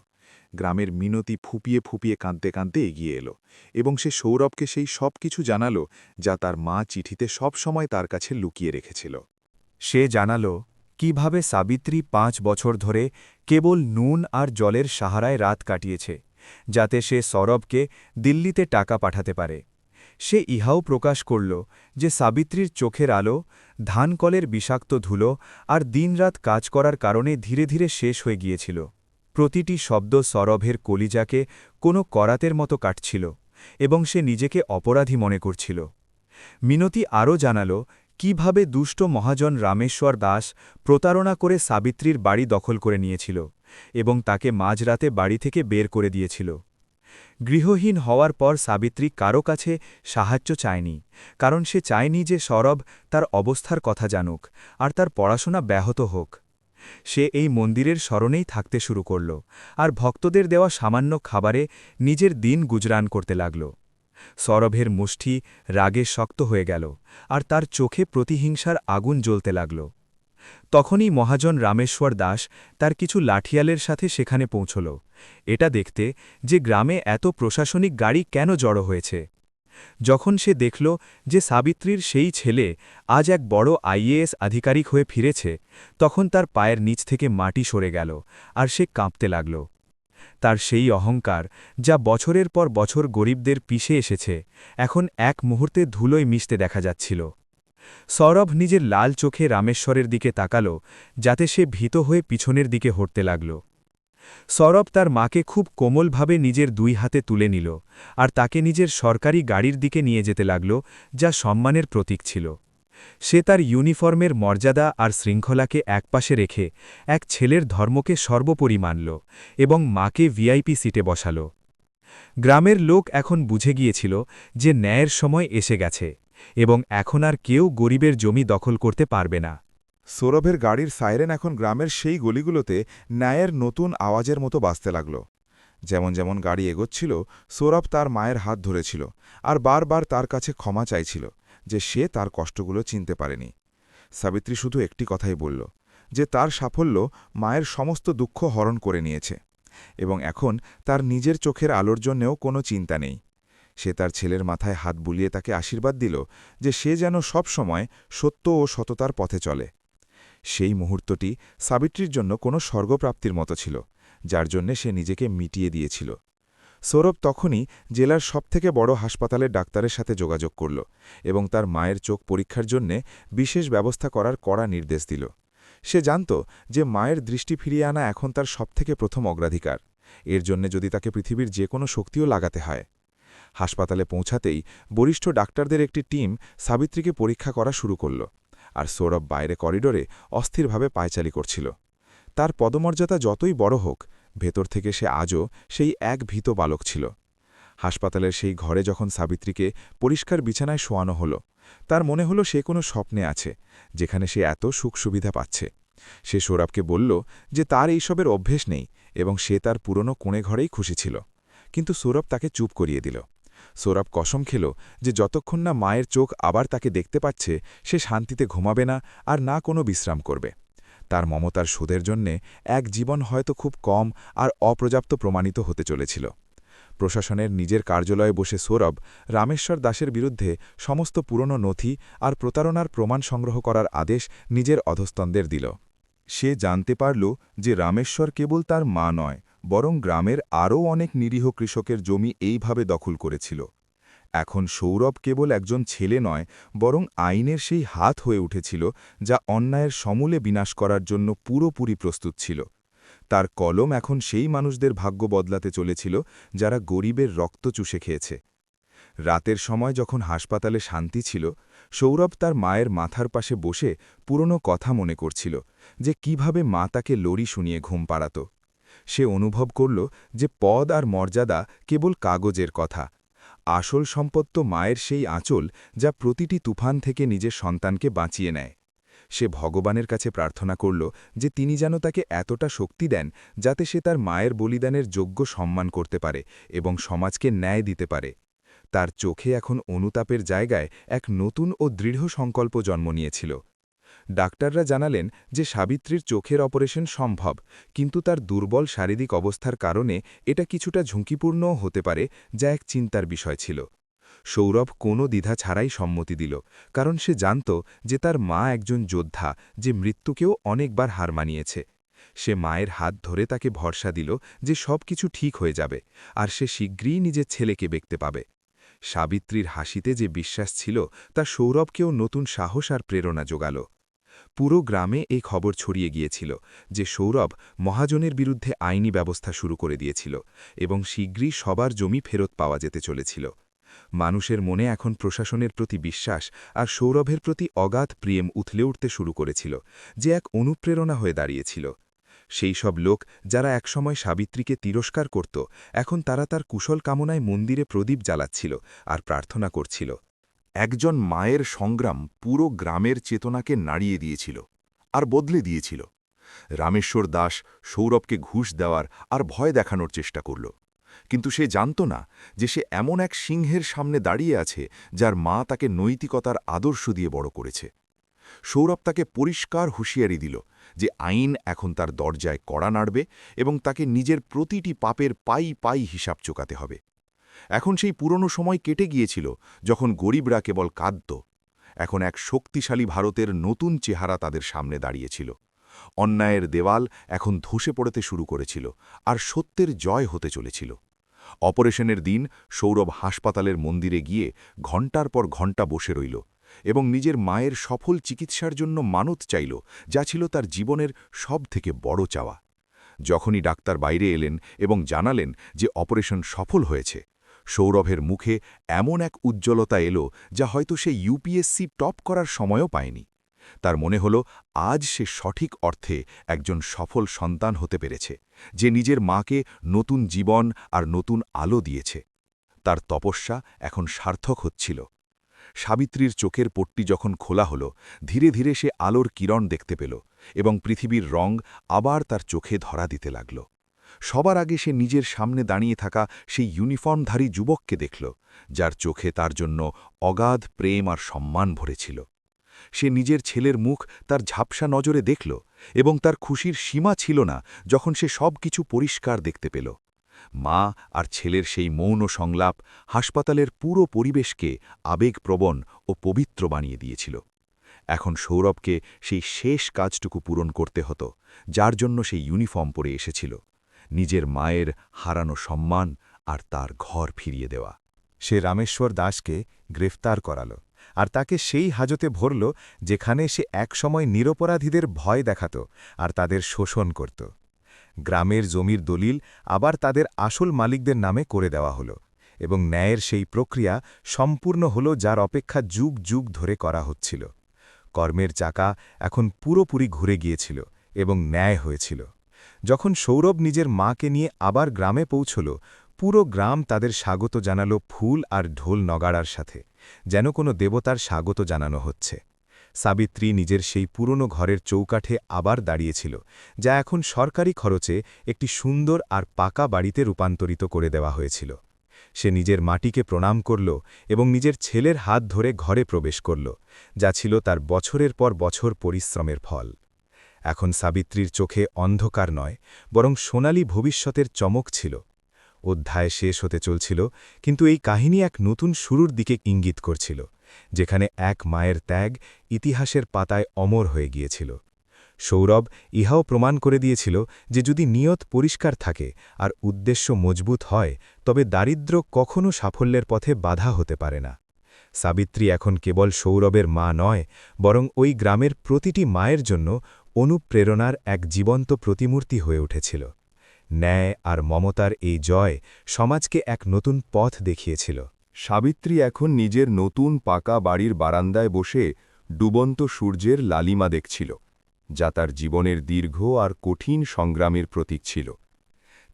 গ্রামের মিনতি ফুপিয়ে ফুপিয়ে কাঁদতে কাঁদতে এগিয়ে এলো এবং সে সৌরভকে সেই সব কিছু জানালো যা তার মা চিঠিতে সব সময় তার কাছে লুকিয়ে রেখেছিল। সে জানাল কিভাবে সাবিত্রী 5 বছর ধরে কেবল নুন আর জলের সাহারায় রাত কাটিয়েছে, যাতে সে সৌরভকে দিল্লিতে টাকা পাঠাতে পারে। সে ইহাও প্রকাশ করল যে সাবিত্রীর চোখের আলো, ধানকলের বিষাক্ত ধুলো আর দিনরাত কাজ করার কারণে ধীরে ধীরে শেষ হয়ে গিয়েছিল। প্রতিটি শব্দ সৌরভের কলিজাকে কোনো করাতের মতো কাটছিল এবং সে নিজেকে অপরাধী মনে করছিল। মিনতি আরও জানাল কিভাবে দুষ্ট মহাজন রামেশ্বর দাস প্রতারণা করে সাবিত্রীর বাড়ি দখল করে নিয়েছিল এবং তাকে মাঝরাতে বাড়ি থেকে বের করে দিয়েছিল। গৃহহীন হওয়ার পর সাবিত্রী কারো কাছে সাহায্য চায়নি, কারণ সে চায়নি যে সৌরভ তার অবস্থার কথা জানুক আর তার পড়াশোনা ব্যাহত হোক। সে এই মন্দিরের স্মরণেই থাকতে শুরু করল আর ভক্তদের দেওয়া সামান্য খাবারে নিজের দিন গুজরান করতে লাগল। সৌরভের মুষ্টি রাগে শক্ত হয়ে গেল আর তার চোখে প্রতিহিংসার আগুন জ্বলতে লাগল। তখনই মহাজন রামেশ্বর দাস তার কিছু লাঠিয়ালের সাথে সেখানে পৌঁছল, এটা দেখতে যে গ্রামে এত প্রশাসনিক গাড়ি কেন জড়ো হয়েছে। যখন সে দেখল যে সাবিত্রীর সেই ছেলে আজ এক বড় আইএএস আধিকারিক হয়ে ফিরেছে, তখন তার পায়ের নিচ থেকে মাটি সরে গেল আর সে কাঁপতে লাগল। তার সেই অহংকার, যা বছরের পর বছর গরিবদের পিষে এসেছে, এখন এক মুহূর্তে ধুলোয় মিশতে দেখা যাচ্ছিল। সৌরভ নিজের লাল চোখে রামেশ্বরের দিকে তাকাল, যাতে সে ভীত হয়ে পিছনের দিকে হটতে লাগল। সৌরভ তার মাকে খুব কোমলভাবে নিজের 2 হাতে তুলে নিল আর তাকে নিজের সরকারি গাড়ির দিকে নিয়ে যেতে লাগল, যা সম্মানের প্রতীক ছিল। সে তার ইউনিফর্মের মর্যাদা আর শৃঙ্খলাকে একপাশে রেখে এক ছেলের ধর্মকে সর্বোপরি মানল এবং মাকে ভিআইপি সিটে বসাল। গ্রামের লোক এখন বুঝে গিয়েছিল যে ন্যায়ের সময় এসে গেছে এবং এখন আর কেউ গরিবের জমি দখল করতে পারবে না। সৌরভের গাড়ির সাইরেন এখন গ্রামের সেই গলিগুলোতে ন্যায়ের নতুন আওয়াজের মতো বাজতে লাগল। যেমন যেমন গাড়ি এগোচ্ছিল, সৌরভ তার মায়ের হাত ধরেছিল আর বারবার তার কাছে ক্ষমা চাইছিল যে সে তার কষ্টগুলো চিনতে পারেনি। সাবিত্রী শুধু একটি কথাই বলল, যে তার সাফল্য মায়ের সমস্ত দুঃখ হরণ করে নিয়েছে এবং এখন তার নিজের চোখের আলোর জন্যেও কোনো চিন্তা নেই। সে তার ছেলের মাথায় হাত বুলিয়ে তাকে আশীর্বাদ দিল যে সে যেন সব সময় সত্য ও সততার পথে চলে। সেই মুহূর্তটি সাবিত্রীর জন্য কোনো স্বর্গপ্রাপ্তির মতো ছিল, যার জন্যে সে নিজেকে মিটিয়ে দিয়েছিল। সৌরভ তখনই জেলার সবথেকে বড় হাসপাতালের ডাক্তারের সাথে যোগাযোগ করল এবং তার মায়ের চোখ পরীক্ষার জন্যে বিশেষ ব্যবস্থা করার কড়া নির্দেশ দিল। সে জানত যে মায়ের দৃষ্টি ফিরিয়ে আনা এখন তার সবথেকে প্রথম অগ্রাধিকার, এর জন্যে যদি তাকে পৃথিবীর যে কোনো শক্তিও লাগাতে হয়। হাসপাতালে পৌঁছাতেই বরিষ্ঠ ডাক্তারদের একটি টিম সাবিত্রীকে পরীক্ষা করা শুরু করল আর সৌরভ বাইরে করিডোরে অস্থিরভাবে পায়চালি করছিল। তার পদমর্যাদা যতই বড় হোক, ভেতর থেকে সে আজও সেই এক ভীত বালক ছিল। হাসপাতালের সেই ঘরে যখন সাবিত্রীকে পরিষ্কার বিছানায় শোয়ানো হলো, তার মনে হলো সে কোনো স্বপ্নে আছে, যেখানে সে এত সুখ সুবিধা পাচ্ছে। সে সৌরভকে বলল যে তার এইসবের অভ্যেস নেই এবং সে তার পুরনো কোণে ঘরেই খুশি ছিল, কিন্তু সৌরভ তাকে চুপ করিয়ে দিল। সৌরভ কসম খেল যে যতক্ষণ না মায়ের চোখ আবার তাকে দেখতে পাচ্ছে, সে শান্তিতে ঘুমাবে না আর না কোনো বিশ্রাম করবে। তার মমতার সুদের জন্যে এক জীবন হয়তো খুব কম আর অপর্যাপ্ত প্রমাণিত হতে চলেছিল। প্রশাসনের নিজের কার্যালয়ে বসে সৌরভ রামেশ্বর দাসের বিরুদ্ধে সমস্ত পুরনো নথি আর প্রতারণার প্রমাণ সংগ্রহ করার আদেশ নিজের অধস্তনদের দিল। সে জানতে পারল যে রামেশ্বর কেবল তার মা নয়, বরং গ্রামের আরও অনেক নিরীহ কৃষকের জমি এইভাবে দখল করেছিল। এখন সৌরভ কেবল একজন ছেলে নয়, বরং আইনের সেই হাত হয়ে উঠেছিল যা অন্যায়ের সমূলে বিনাশ করার জন্য পুরোপুরি প্রস্তুত ছিল। তার কলম এখন সেই মানুষদের ভাগ্য বদলাতে চলেছিল যারা গরিবের রক্ত চুষে খেয়েছে। রাতের সময় যখন হাসপাতালে শান্তি ছিল, সৌরভ তার মায়ের মাথার পাশে বসে পুরনো কথা মনে করছিল, যে কিভাবে মা তাকে লড়ি শুনিয়ে ঘুম পাড়াত। সে অনুভব করল যে পদ আর মর্যাদা কেবল কাগজের কথা, আসল সম্পদ তো মায়ের সেই আঁচল যা প্রতিটি তুফান থেকে নিজের সন্তানকে বাঁচিয়ে নেয়। সে ভগবানের কাছে প্রার্থনা করল যে তিনি যেন তাকে এতটা শক্তি দেন যাতে সে তার মায়ের বলিদানের যোগ্য সম্মান করতে পারে এবং সমাজকে ন্যায় দিতে পারে। তার চোখে এখন অনুতাপের জায়গায় এক নতুন ও দৃঢ় সংকল্প জন্ম নিয়েছিল। ডাক্তাররা জানালেন যে সাবিত্রীর চোখের অপারেশন সম্ভব, কিন্তু তার দুর্বল শারীরিক অবস্থার কারণে এটা কিছুটা ঝুঁকিপূর্ণও হতে পারে, যা এক চিন্তার বিষয় ছিল। সৌরভ কোনো দ্বিধা ছাড়াই সম্মতি দিল, কারণ সে জানত যে তার মা একজন যোদ্ধা যে মৃত্যুকেও অনেকবার হার মানিয়েছে। সে মায়ের হাত ধরে তাকে ভরসা দিল যে সব কিছু ঠিক হয়ে যাবে, আর সে শীঘ্রই নিজের ছেলেকে দেখতে পাবে। সাবিত্রীর হাসিতে যে বিশ্বাস ছিল তা সৌরভকেও নতুন সাহস আর প্রেরণা জোগাল। পুরো গ্রামে এই খবর ছড়িয়ে গিয়েছিল যে সৌরভ মহাজনের বিরুদ্ধে আইনি ব্যবস্থা শুরু করে দিয়েছিল এবং শীঘ্রই সবার জমি ফেরত পাওয়া যেতে চলেছিল। মানুষের মনে এখন প্রশাসনের প্রতি বিশ্বাস আর সৌরভের প্রতি অগাধ প্রেম উথলে উঠতে শুরু করেছিল, যে এক অনুপ্রেরণা হয়ে দাঁড়িয়েছিল। সেই সব লোক যারা একসময় সাবিত্রীকে তিরস্কার করত, এখন তারা তার কুশল কামনায় মন্দিরে প্রদীপ জ্বালাচ্ছিল আর প্রার্থনা করছিল। একজন মায়ের সংগ্রাম পুরো গ্রামের চেতনাকে নাড়িয়ে দিয়েছিল আর বদলে দিয়েছিল। রামেশ্বর দাস সৌরভকে ঘুষ দেওয়ার আর ভয় দেখানোর চেষ্টা করল, কিন্তু সে জানত না যে সে এমন এক সিংহের সামনে দাঁড়িয়ে আছে যার মা তাকে নৈতিকতার আদর্শ দিয়ে বড় করেছে। সৌরভ তাকে পরিষ্কার হুঁশিয়ারি দিল যে আইন এখন তার দরজায় কড়া নাড়বে এবং তাকে নিজের প্রতিটি পাপের পাই পাই হিসাব চোকাতে হবে। এখন সেই পুরনো সময় কেটে গিয়েছিল যখন গরিবরা কেবল কাঁদত। এখন এক শক্তিশালী ভারতের নতুন চেহারা তাদের সামনে দাঁড়িয়েছিল। অন্যায়ের দেওয়াল এখন ধসে পড়তে শুরু করেছিল আর সত্যের জয় হতে চলেছিল। অপারেশনের দিন সৌরভ হাসপাতালের মন্দিরে গিয়ে ঘণ্টার পর ঘণ্টা বসে রইল এবং নিজের মায়ের সফল চিকিৎসার জন্য মানত চাইল, যা ছিল তার জীবনের সবথেকে বড় চাওয়া। যখনই ডাক্তার বাইরে এলেন এবং জানালেন যে অপারেশন সফল হয়েছে, সৌরভের মুখে এমন এক উজ্জ্বলতা এলো যা হয়তো সে ইউপিএসসি টপ করার সময়ও পায়নি। তার মনে হল আজ সে সঠিক অর্থে একজন সফল সন্তান হতে পেরেছে, যে নিজের মাকে নতুন জীবন আর নতুন আলো দিয়েছে। তার তপস্যা এখন সার্থক হচ্ছিল। সাবিত্রীর চোখের পট্টি যখন খোলা হল, ধীরে ধীরে সে আলোর কিরণ দেখতে পেল এবং পৃথিবীর রং আবার তার চোখে ধরা দিতে লাগল। সবার আগে সে নিজের সামনে দাঁড়িয়ে থাকা সেই ইউনিফর্মধারী যুবককে দেখল, যার চোখে তার জন্য অগাধ প্রেম আর সম্মান ভরেছিল। সে নিজের ছেলের মুখ তার ঝাপসা নজরে দেখল এবং তার খুশির সীমা ছিল না যখন সে সব কিছু পরিষ্কার দেখতে পেল। মা আর ছেলের সেই মৌন সংলাপ হাসপাতালের পুরো পরিবেশকে আবেগপ্রবণ ও পবিত্র বানিয়ে দিয়েছিল। এখন সৌরভকে সেই শেষ কাজটুকু পূরণ করতে হতো, যার জন্য সেই ইউনিফর্ম পরে এসেছিল: নিজের মায়ের হারানো সম্মান আর তার ঘর ফিরিয়ে দেওয়া। সে রামেশ্বর দাসকে গ্রেফতার করাল আর তাকে সেই হাজতে ভরল যেখানে সে একসময় নিরপরাধীদের ভয় দেখাত আর তাদের শোষণ করত। গ্রামের জমির দলিল আবার তাদের আসল মালিকদের নামে করে দেওয়া হল এবং ন্যায়ের সেই প্রক্রিয়া সম্পূর্ণ হল যার অপেক্ষা যুগ যুগ ধরে করা হচ্ছিল। কর্মের চাকা এখন পুরোপুরি ঘুরে গিয়েছিল এবং ন্যায় হয়েছিল। যখন সৌরভ নিজের মাকে নিয়ে আবার গ্রামে পৌঁছল, পুরো গ্রাম তাদের স্বাগত জানালো ফুল আর ঢোল নগাড়ার সাথে, যেন কোনো দেবতার স্বাগত জানানো হচ্ছে। সাবিত্রী নিজের সেই পুরনো ঘরের চৌকাঠে আবার দাঁড়িয়েছিল, যা এখন সরকারি খরচে একটি সুন্দর আর পাকা বাড়িতে রূপান্তরিত করে দেওয়া হয়েছিল। সে নিজের মাটিকে প্রণাম করল এবং নিজের ছেলের হাত ধরে ঘরে প্রবেশ করল, যা ছিল তার বছরের পর বছর পরিশ্রমের ফল। এখন সাবিত্রীর চোখে অন্ধকার নয়, বরং সোনালী ভবিষ্যতের চমক ছিল। অধ্যায় শেষ হতে চলছিল, কিন্তু এই কাহিনী এক নতুন শুরুর দিকে ইঙ্গিত করছিল, যেখানে এক মায়ের ত্যাগ ইতিহাসের পাতায় অমর হয়ে গিয়েছিল। সৌরভ ইহাও প্রমাণ করে দিয়েছিল যে যদি নিয়ত পরিষ্কার থাকে আর উদ্দেশ্য মজবুত হয়, তবে দারিদ্র্য কখনও সাফল্যের পথে বাধা হতে পারে না। সাবিত্রী এখন কেবল সৌরভের মা নয়, বরং ওই গ্রামের প্রতিটি মায়ের জন্য অনুপ্রেরণার এক জীবন্ত প্রতিমূর্তি হয়ে উঠেছিল। ন্যায় আর মমতার এই জয় সমাজকে এক নতুন পথ দেখিয়েছিল। সাবিত্রী এখন নিজের নতুন পাকা বাড়ির বারান্দায় বসে ডুবন্ত সূর্যের লালিমা দেখছিল, যা তার জীবনের দীর্ঘ আর কঠিন সংগ্রামের প্রতীক ছিল।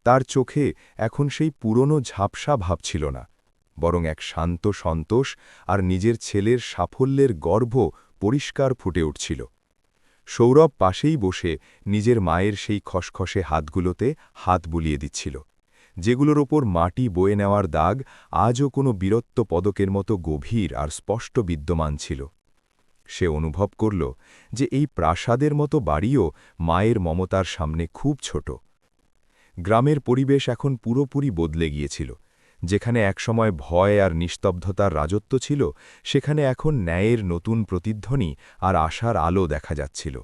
তার চোখে এখন সেই পুরনো ঝাপসা ভাব ছিল না, বরং এক শান্ত সন্তোষ আর নিজের ছেলের সাফল্যের গর্ব পরিষ্কার ফুটে উঠছিল। সৌরভ পাশেই বসে নিজের মায়ের সেই খসখসে হাতগুলোতে হাত বুলিয়ে দিচ্ছিল, যেগুলোর ওপর মাটি বয়ে নেওয়ার দাগ আজও কোনো বীরত্ব পদকের মতো গভীর আর স্পষ্ট বিদ্যমান ছিল। সে অনুভব করল যে এই প্রাসাদের মতো বাড়িও মায়ের মমতার সামনে খুব ছোট। গ্রামের পরিবেশ এখন পুরোপুরি বদলে গিয়েছিল। যেখানে একসময় ভয় আর নিস্তব্ধতার রাজত্ব ছিল, সেখানে এখন ন্যায়ের নতুন প্রতিধ্বনি আর আশার আলো দেখা যাচ্ছিল।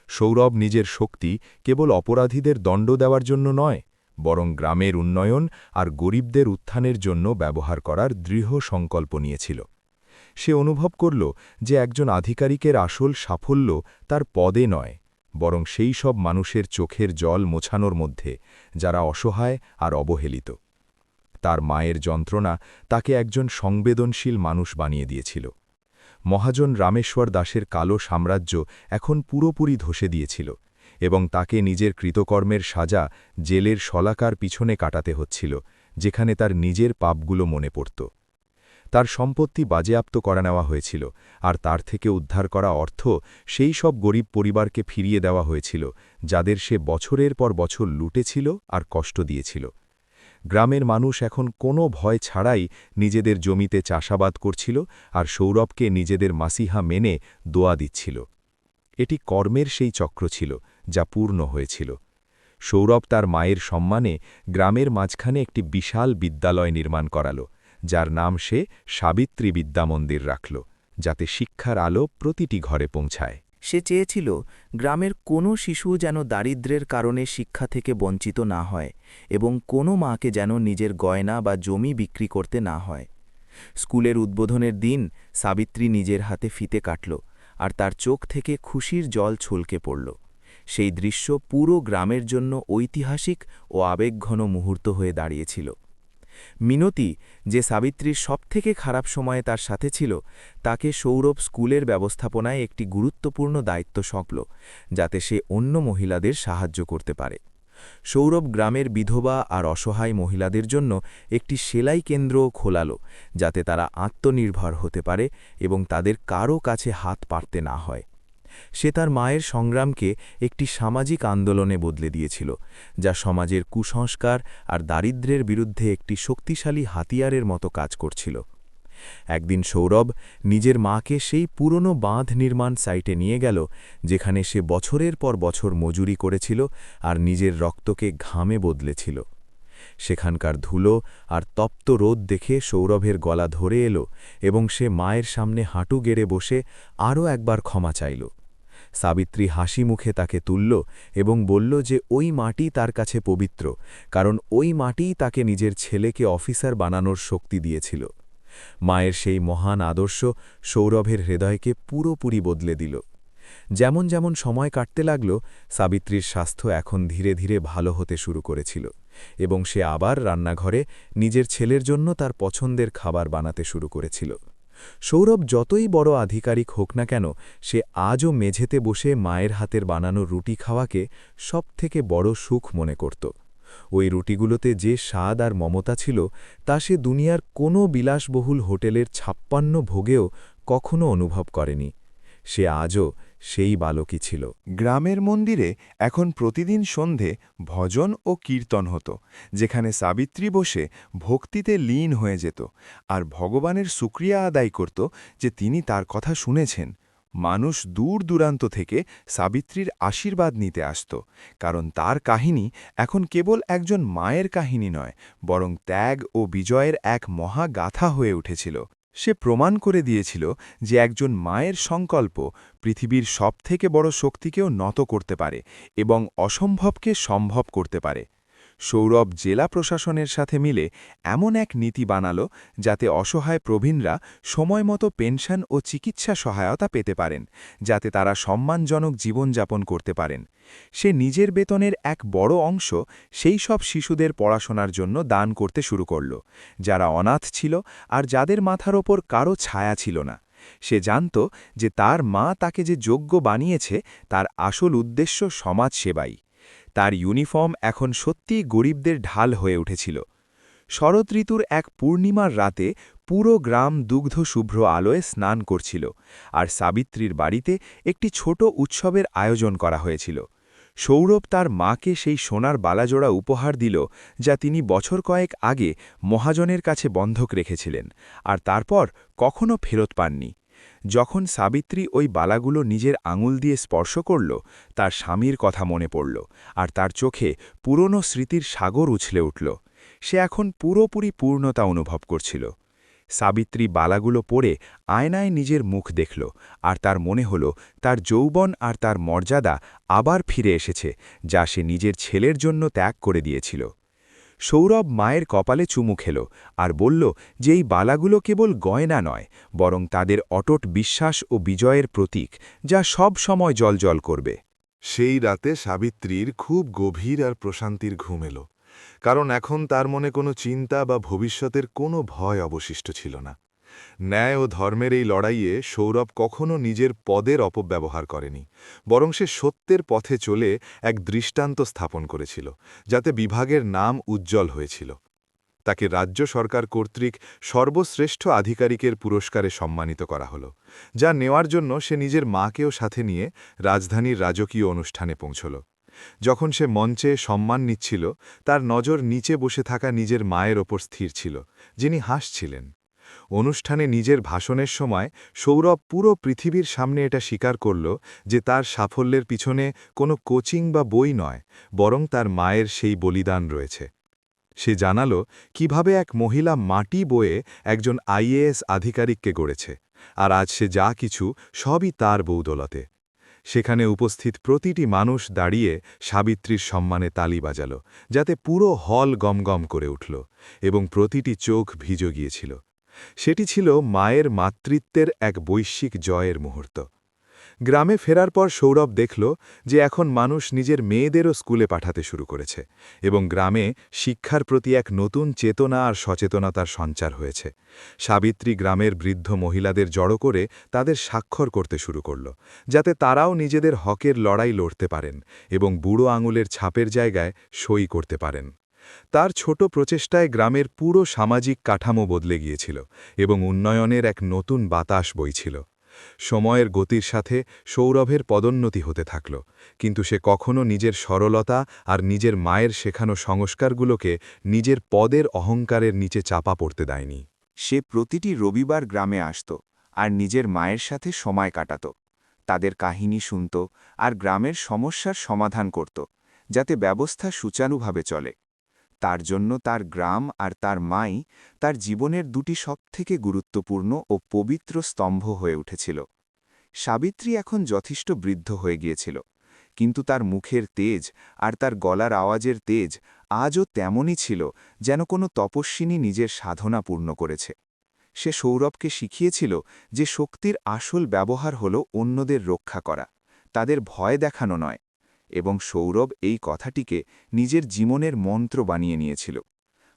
সৌরভ নিজের শক্তি কেবল অপরাধীদের দণ্ড দেওয়ার জন্য নয়, বরং গ্রামের উন্নয়ন আর গরিবদের উত্থানের জন্য ব্যবহার করার দৃঢ় সংকল্প নিয়েছিল। সে অনুভব করল যে একজন আধিকারিকের আসল সাফল্য তার পদে নয়, বরং সেই সব মানুষের চোখের জল মোছানোর মধ্যে যারা অসহায় আর অবহেলিত। তার মায়ের যন্ত্রণা তাকে একজন সংবেদনশীল মানুষ বানিয়ে দিয়েছিল। মহাজন রামেশ্বর দাসের কালো সাম্রাজ্য এখন পুরোপুরি ধসে দিয়েছিল, এবং তাকে নিজের কৃতকর্মের সাজা জেলের শলাকার পিছনে কাটাতে হচ্ছিল, যেখানে তার নিজের পাপগুলো মনে পড়ত। তার সম্পত্তি বাজেয়াপ্ত করা নেওয়া হয়েছিল, আর তার থেকে উদ্ধার করা অর্থ সেই সব গরিব পরিবারকে ফিরিয়ে দেওয়া হয়েছিল যাদের সে বছরের পর বছর লুটেছিল আর কষ্ট দিয়েছিল। গ্রামের মানুষ এখন কোনো ভয় ছাড়াই নিজেদের জমিতে চাষাবাদ করছিল আর সৌরভকে নিজেদের মাসিহা মেনে দোয়া দিচ্ছিল। এটি কর্মের সেই চক্র ছিল যা পূর্ণ হয়েছিল। সৌরভ তার মায়ের সম্মানে গ্রামের মাঝখানে একটি বিশাল বিদ্যালয় নির্মাণ করাল, যার নাম সে সাবিত্রী বিদ্যামন্দির রাখল, যাতে শিক্ষার আলো প্রতিটি ঘরে পৌঁছায়। সে চেয়েছিল গ্রামের কোনো শিশু যেন দারিদ্র্যের কারণে শিক্ষা থেকে বঞ্চিত না হয় এবং কোনো মাকে যেন নিজের গয়না বা জমি বিক্রি করতে না হয়। স্কুলের উদ্বোধনের দিন সাবিত্রী নিজের হাতে ফিতে কাটল, আর তার চোখ থেকে খুশির জল ছলকে পড়ল। সেই দৃশ্য পুরো গ্রামের জন্য ঐতিহাসিক ও আবেগঘন মুহূর্ত হয়ে দাঁড়িয়েছিল। মিনতি, যে সাবিত্রীর সবথেকে খারাপ সময়ে তার সাথে ছিল, তাকে সৌরভ স্কুলের ব্যবস্থাপনায় একটি গুরুত্বপূর্ণ দায়িত্ব সঁপল, যাতে সে অন্য মহিলাদের সাহায্য করতে পারে। সৌরভ গ্রামের বিধবা আর অসহায় মহিলাদের জন্য একটি সেলাই কেন্দ্রও খোলাল, যাতে তারা আত্মনির্ভর হতে পারে এবং তাদের কারও কাছে হাত পাততে না হয়। সে তার মায়ের সংগ্রামকে একটি সামাজিক আন্দোলনে বদলে দিয়েছিল, যা সমাজের কুসংস্কার আর দারিদ্র্যের বিরুদ্ধে একটি শক্তিশালী হাতিয়ারের মতো কাজ করছিল। একদিন সৌরভ নিজের মাকে সেই পুরনো বাঁধ নির্মাণ সাইটে নিয়ে গেল, যেখানে সে বছরের পর বছর মজুরি করেছিল আর নিজের রক্তকে ঘামে বদলেছিল। সেখানকার ধুলো আর তপ্ত রোদ দেখে সৌরভের গলা ধরে এলো, এবং সে মায়ের সামনে হাঁটু গেড়ে বসে আরও একবার ক্ষমা চাইল। সাবিত্রী হাসি মুখে তাকে তুলল এবং বলল যে ওই মাটি তার কাছে পবিত্র, কারণ ওই মাটিই তাকে নিজের ছেলেকে অফিসার বানানোর শক্তি দিয়েছিল। মায়ের সেই মহান আদর্শ সৌরভের হৃদয়কে পুরোপুরি বদলে দিল। যেমন যেমন সময় কাটতে লাগল, সাবিত্রীর স্বাস্থ্য এখন ধীরে ধীরে ভালো হতে শুরু করেছিল, এবং সে আবার রান্নাঘরে নিজের ছেলের জন্য তার পছন্দের খাবার বানাতে শুরু করেছিল। সৌরভ যতই বড় আধিকারিক হোক না কেন, সে আজও মেঝেতে বসে মায়ের হাতের বানানো রুটি খাওয়াকে সবথেকে বড় সুখ মনে করত। ওই রুটিগুলোতে যে স্বাদ আর মমতা ছিল, তা সে দুনিয়ার কোনো বিলাসবহুল হোটেলের 56 ভোগেও কখনো অনুভব করেনি। সে আজও সেই বালকই ছিল। গ্রামের মন্দিরে এখন প্রতিদিন সন্ধে ভজন ও কীর্তন হতো, যেখানে সাবিত্রী বসে ভক্তিতে লীন হয়ে যেত আর ভগবানের শুকরিয়া আদায় করত যে তিনি তার কথা শুনেছেন। মানুষ দূর দূরান্ত থেকে সাবিত্রীর আশীর্বাদ নিতে আসত, কারণ তার কাহিনী এখন কেবল একজন মায়ের কাহিনী নয়, বরং ত্যাগ ও বিজয়ের এক মহাগাথা হয়ে উঠেছিল। সে প্রমাণ করে দিয়েছিল যে একজন মায়ের সংকল্প পৃথিবীর সবথেকে বড় শক্তিকেও নত করতে পারে এবং অসম্ভবকে সম্ভব করতে পারে। সৌরভ জেলা প্রশাসনের সাথে মিলে এমন এক নীতি বানাল যাতে অসহায় প্রবীণরা সময়মতো পেনশন ও চিকিৎসা সহায়তা পেতে পারেন, যাতে তারা সম্মানজনক জীবনযাপন করতে পারেন। সে নিজের বেতনের এক বড় অংশ সেই সব শিশুদের পড়াশোনার জন্য দান করতে শুরু করল, যারা অনাথ ছিল আর যাদের মাথার ওপর কারো ছায়া ছিল না। সে জানত যে তার মা তাকে যে যোগ্য বানিয়েছে তার আসল উদ্দেশ্য সমাজ সেবাই। তার ইউনিফর্ম এখন সত্যিই গরিবদের ঢাল হয়ে উঠেছিল। শরৎ ঋতুর এক পূর্ণিমার রাতে পুরো গ্রাম দুগ্ধশুভ্র আলোয় স্নান করছিল, আর সাবিত্রীর বাড়িতে একটি ছোট উৎসবের আয়োজন করা হয়েছিল। সৌরভ তার মাকে সেই সোনার বালাজোড়া উপহার দিল, যা তিনি বছর কয়েক আগে মহাজনের কাছে বন্ধক রেখেছিলেন, আর তারপর কখনো ফেরত পাননি। যখন সাবিত্রী ওই বালাগুলো নিজের আঙুল দিয়ে স্পর্শ করল, তার স্বামীর কথা মনে পড়ল, আর তার চোখে পুরনো স্মৃতির সাগর উছলে উঠল। সে এখন পুরোপুরি পূর্ণতা অনুভব করছিল। সাবিত্রী বালাগুলো পরে আয়নায় নিজের মুখ দেখল, আর তার মনে হল তার যৌবন আর তার মর্যাদা আবার ফিরে এসেছে, যা সে নিজের ছেলের জন্য ত্যাগ করে দিয়েছিল। সৌরভ মায়ের কপালে চুমু খেল আর বলল যে এই বালাগুলো কেবল গয়না নয়, বরং তাদের অটট বিশ্বাস ও বিজয়ের প্রতীক, যা সব সময় জ্বলজ্বল করবে। সেই রাতে সাবিত্রীর খুব গভীর আর প্রশান্তির ঘুম এলো, কারণ এখন তার মনে কোনো চিন্তা বা ভবিষ্যতের কোনো ভয় অবশিষ্ট ছিল না। ন্যায় ও ধর্মের এই লড়াইয়ে সৌরভ কখনো নিজের পদের অপব্যবহার করেনি, বরং সে সত্যের পথে চলে এক দৃষ্টান্ত স্থাপন করেছিল, যাতে বিভাগের নাম উজ্জ্বল হয়েছিল। তাকে রাজ্য সরকার কর্তৃক সর্বশ্রেষ্ঠ আধিকারিকের পুরস্কারে সম্মানিত করা হলো, যা নেওয়ার জন্য সে নিজের মাকেও সাথে নিয়ে রাজধানীর রাজকীয় অনুষ্ঠানে পৌঁছল। যখন সে মঞ্চে সম্মান নিচ্ছিল, তার নজর নিচে বসে থাকা নিজের মায়ের ওপর স্থির ছিল, যিনি হাসছিলেন। অনুষ্ঠানে নিজের ভাষণের সময় সৌরভ পুরো পৃথিবীর সামনে এটা স্বীকার করল যে তার সাফল্যের পিছনে কোনো কোচিং বা বই নয়, বরং তার মায়ের সেই বলিদান রয়েছে। সে জানালো কিভাবে এক মহিলা মাটি বয়ে একজন আইএএস আধিকারিককে গড়েছে, আর আজ সে যা কিছু সবই তার বৌদলতে। সেখানে উপস্থিত প্রতিটি মানুষ দাঁড়িয়ে সাবিত্রীর সম্মানে তালি বাজাল, যাতে পুরো হল গমগম করে উঠল এবং প্রতিটি চোখ ভিজে গিয়েছিল। সেটি ছিল মায়ের মাতৃত্বের এক বৈশ্বিক জয়ের মুহূর্ত। গ্রামে ফেরার পর সৌরভ দেখল যে এখন মানুষ নিজের মেয়েদেরও স্কুলে পাঠাতে শুরু করেছে, এবং গ্রামে শিক্ষার প্রতি এক নতুন চেতনা আর সচেতনতার সঞ্চার হয়েছে। সাবিত্রী গ্রামের বৃদ্ধ মহিলাদের জড়ো করে তাদের স্বাক্ষর করতে শুরু করল, যাতে তারাও নিজেদের হকের লড়াই লড়তে পারেন এবং বুড়ো আঙুলের ছাপের জায়গায় সই করতে পারেন। তার ছোট প্রচেষ্টায় গ্রামের পুরো সামাজিক কাঠামো বদলে গিয়েছিল এবং উন্নয়নের এক নতুন বাতাস বইছিল। সময়ের গতির সাথে সৌরভের পদোন্নতি হতে থাকল, কিন্তু সে কখনো নিজের সরলতা আর নিজের মায়ের শেখানো সংস্কারগুলোকে নিজের পদের অহংকারের নিচে চাপা পড়তে দেয়নি। সে প্রতিটি রবিবার গ্রামে আসত আর নিজের মায়ের সাথে সময় কাটাত। তাদের কাহিনী শুনত আর গ্রামের সমস্যার সমাধান করত, যাতে ব্যবস্থা সুচারুভাবে চলে। তার জন্য তার গ্রাম আর তার মাই তার জীবনের দুটি সবথেকে গুরুত্বপূর্ণ ও পবিত্র স্তম্ভ হয়ে উঠেছিল। সাবিত্রী এখন যথেষ্ট বৃদ্ধ হয়ে গিয়েছিল, কিন্তু তার মুখের তেজ আর তার গলার আওয়াজের তেজ আজও তেমনই ছিল, যেন কোনো তপস্বিনী নিজের সাধনা পূর্ণ করেছে। সে সৌরভকে শিখিয়েছিল যে শক্তির আসল ব্যবহার হল অন্যদের রক্ষা করা, তাদের ভয় দেখানো নয়, এবং সৌরভ এই কথাটিকে নিজের জীবনের মন্ত্র বানিয়ে নিয়েছিল।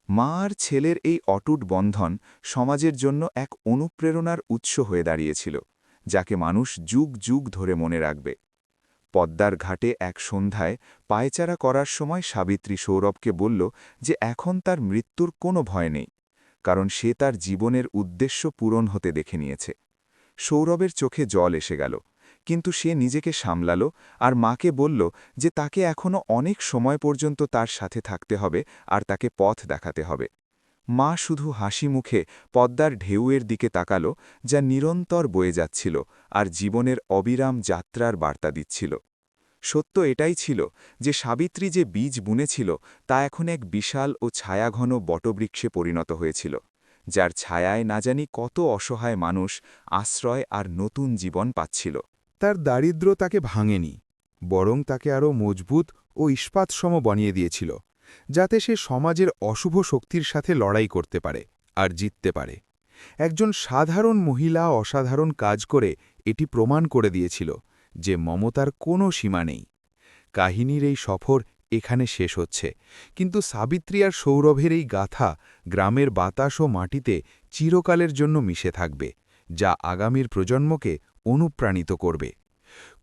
মা আর ছেলের এই অটুট বন্ধন সমাজের জন্য এক অনুপ্রেরণার উৎস হয়ে দাঁড়িয়েছিল, যাকে মানুষ যুগ যুগ ধরে মনে রাখবে। পদ্মার ঘাটে এক সন্ধ্যায় পায়চারা করার সময় সাবিত্রী সৌরভকে বলল যে এখন তার মৃত্যুর কোনো ভয় নেই, কারণ সে তার জীবনের উদ্দেশ্য পূরণ হতে দেখে নিয়েছে। সৌরভের চোখে জল এসে গেল, কিন্তু সে নিজেকে সামলাল আর মাকে বলল যে তাকে এখনও অনেক সময় পর্যন্ত তার সাথে থাকতে হবে আর তাকে পথ দেখাতে হবে। মা শুধু হাসি মুখে পদ্মার ঢেউয়ের দিকে তাকালো, যা নিরন্তর বয়ে যাচ্ছিল আর জীবনের অবিরাম যাত্রার বার্তা দিচ্ছিল। সত্য এটাই ছিল যে সাবিত্রী যে বীজ বুনেছিল তা এখন এক বিশাল ও ছায়াঘন বটবৃক্ষে পরিণত হয়েছিল, যার ছায়ায় না জানি কত অসহায় মানুষ আশ্রয় আর নতুন জীবন পাচ্ছিল। তার দারিদ্র্য তাকে ভাঙেনি, বরং তাকে আরও মজবুত ও ইস্পাতসম বানিয়ে দিয়েছিল, যাতে সে সমাজের অশুভ শক্তির সাথে লড়াই করতে পারে আর জিততে পারে। একজন সাধারণ মহিলা অসাধারণ কাজ করে এটি প্রমাণ করে দিয়েছিল যে মমতার কোনো সীমা নেই। কাহিনীর এই সফর এখানে শেষ হচ্ছে, কিন্তু সাবিত্রী আর সৌরভের এই গাথা গ্রামের বাতাস ও মাটিতে চিরকালের জন্য মিশে থাকবে, যা আগামীর প্রজন্মকে অনুপ্রাণিত করবে।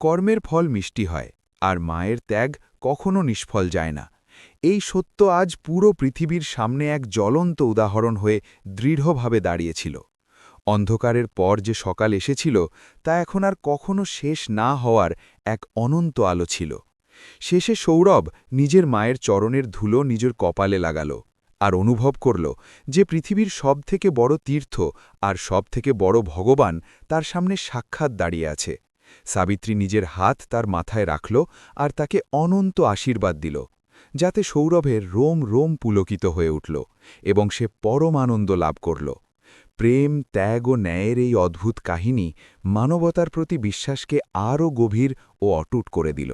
কর্মের ফল মিষ্টি হয়, আর মায়ের ত্যাগ কখনো নিষ্ফল যায় না। এই সত্য আজ পুরো পৃথিবীর সামনে এক জ্বলন্ত উদাহরণ হয়ে দৃঢ়ভাবে দাঁড়িয়েছিল। অন্ধকারের পর যে সকাল এসেছিল তা এখন আর কখনো শেষ না হওয়ার এক অনন্ত আলো ছিল। শেষে সৌরভ নিজের মায়ের চরণের ধুলো নিজের কপালে লাগাল আর অনুভব করল যে পৃথিবীর সবথেকে বড় তীর্থ আর সবথেকে বড় ভগবান তার সামনে সাক্ষাৎ দাঁড়িয়ে আছে। সাবিত্রী নিজের হাত তার মাথায় রাখল আর তাকে অনন্ত আশীর্বাদ দিল, যাতে সৌরভের রোম রোম পুলকিত হয়ে উঠল এবং সে পরম আনন্দ লাভ করল। প্রেম, ত্যাগ ও ন্যায়ের এই অদ্ভুত কাহিনী মানবতার প্রতি বিশ্বাসকে আরও গভীর ও অটুট করে দিল।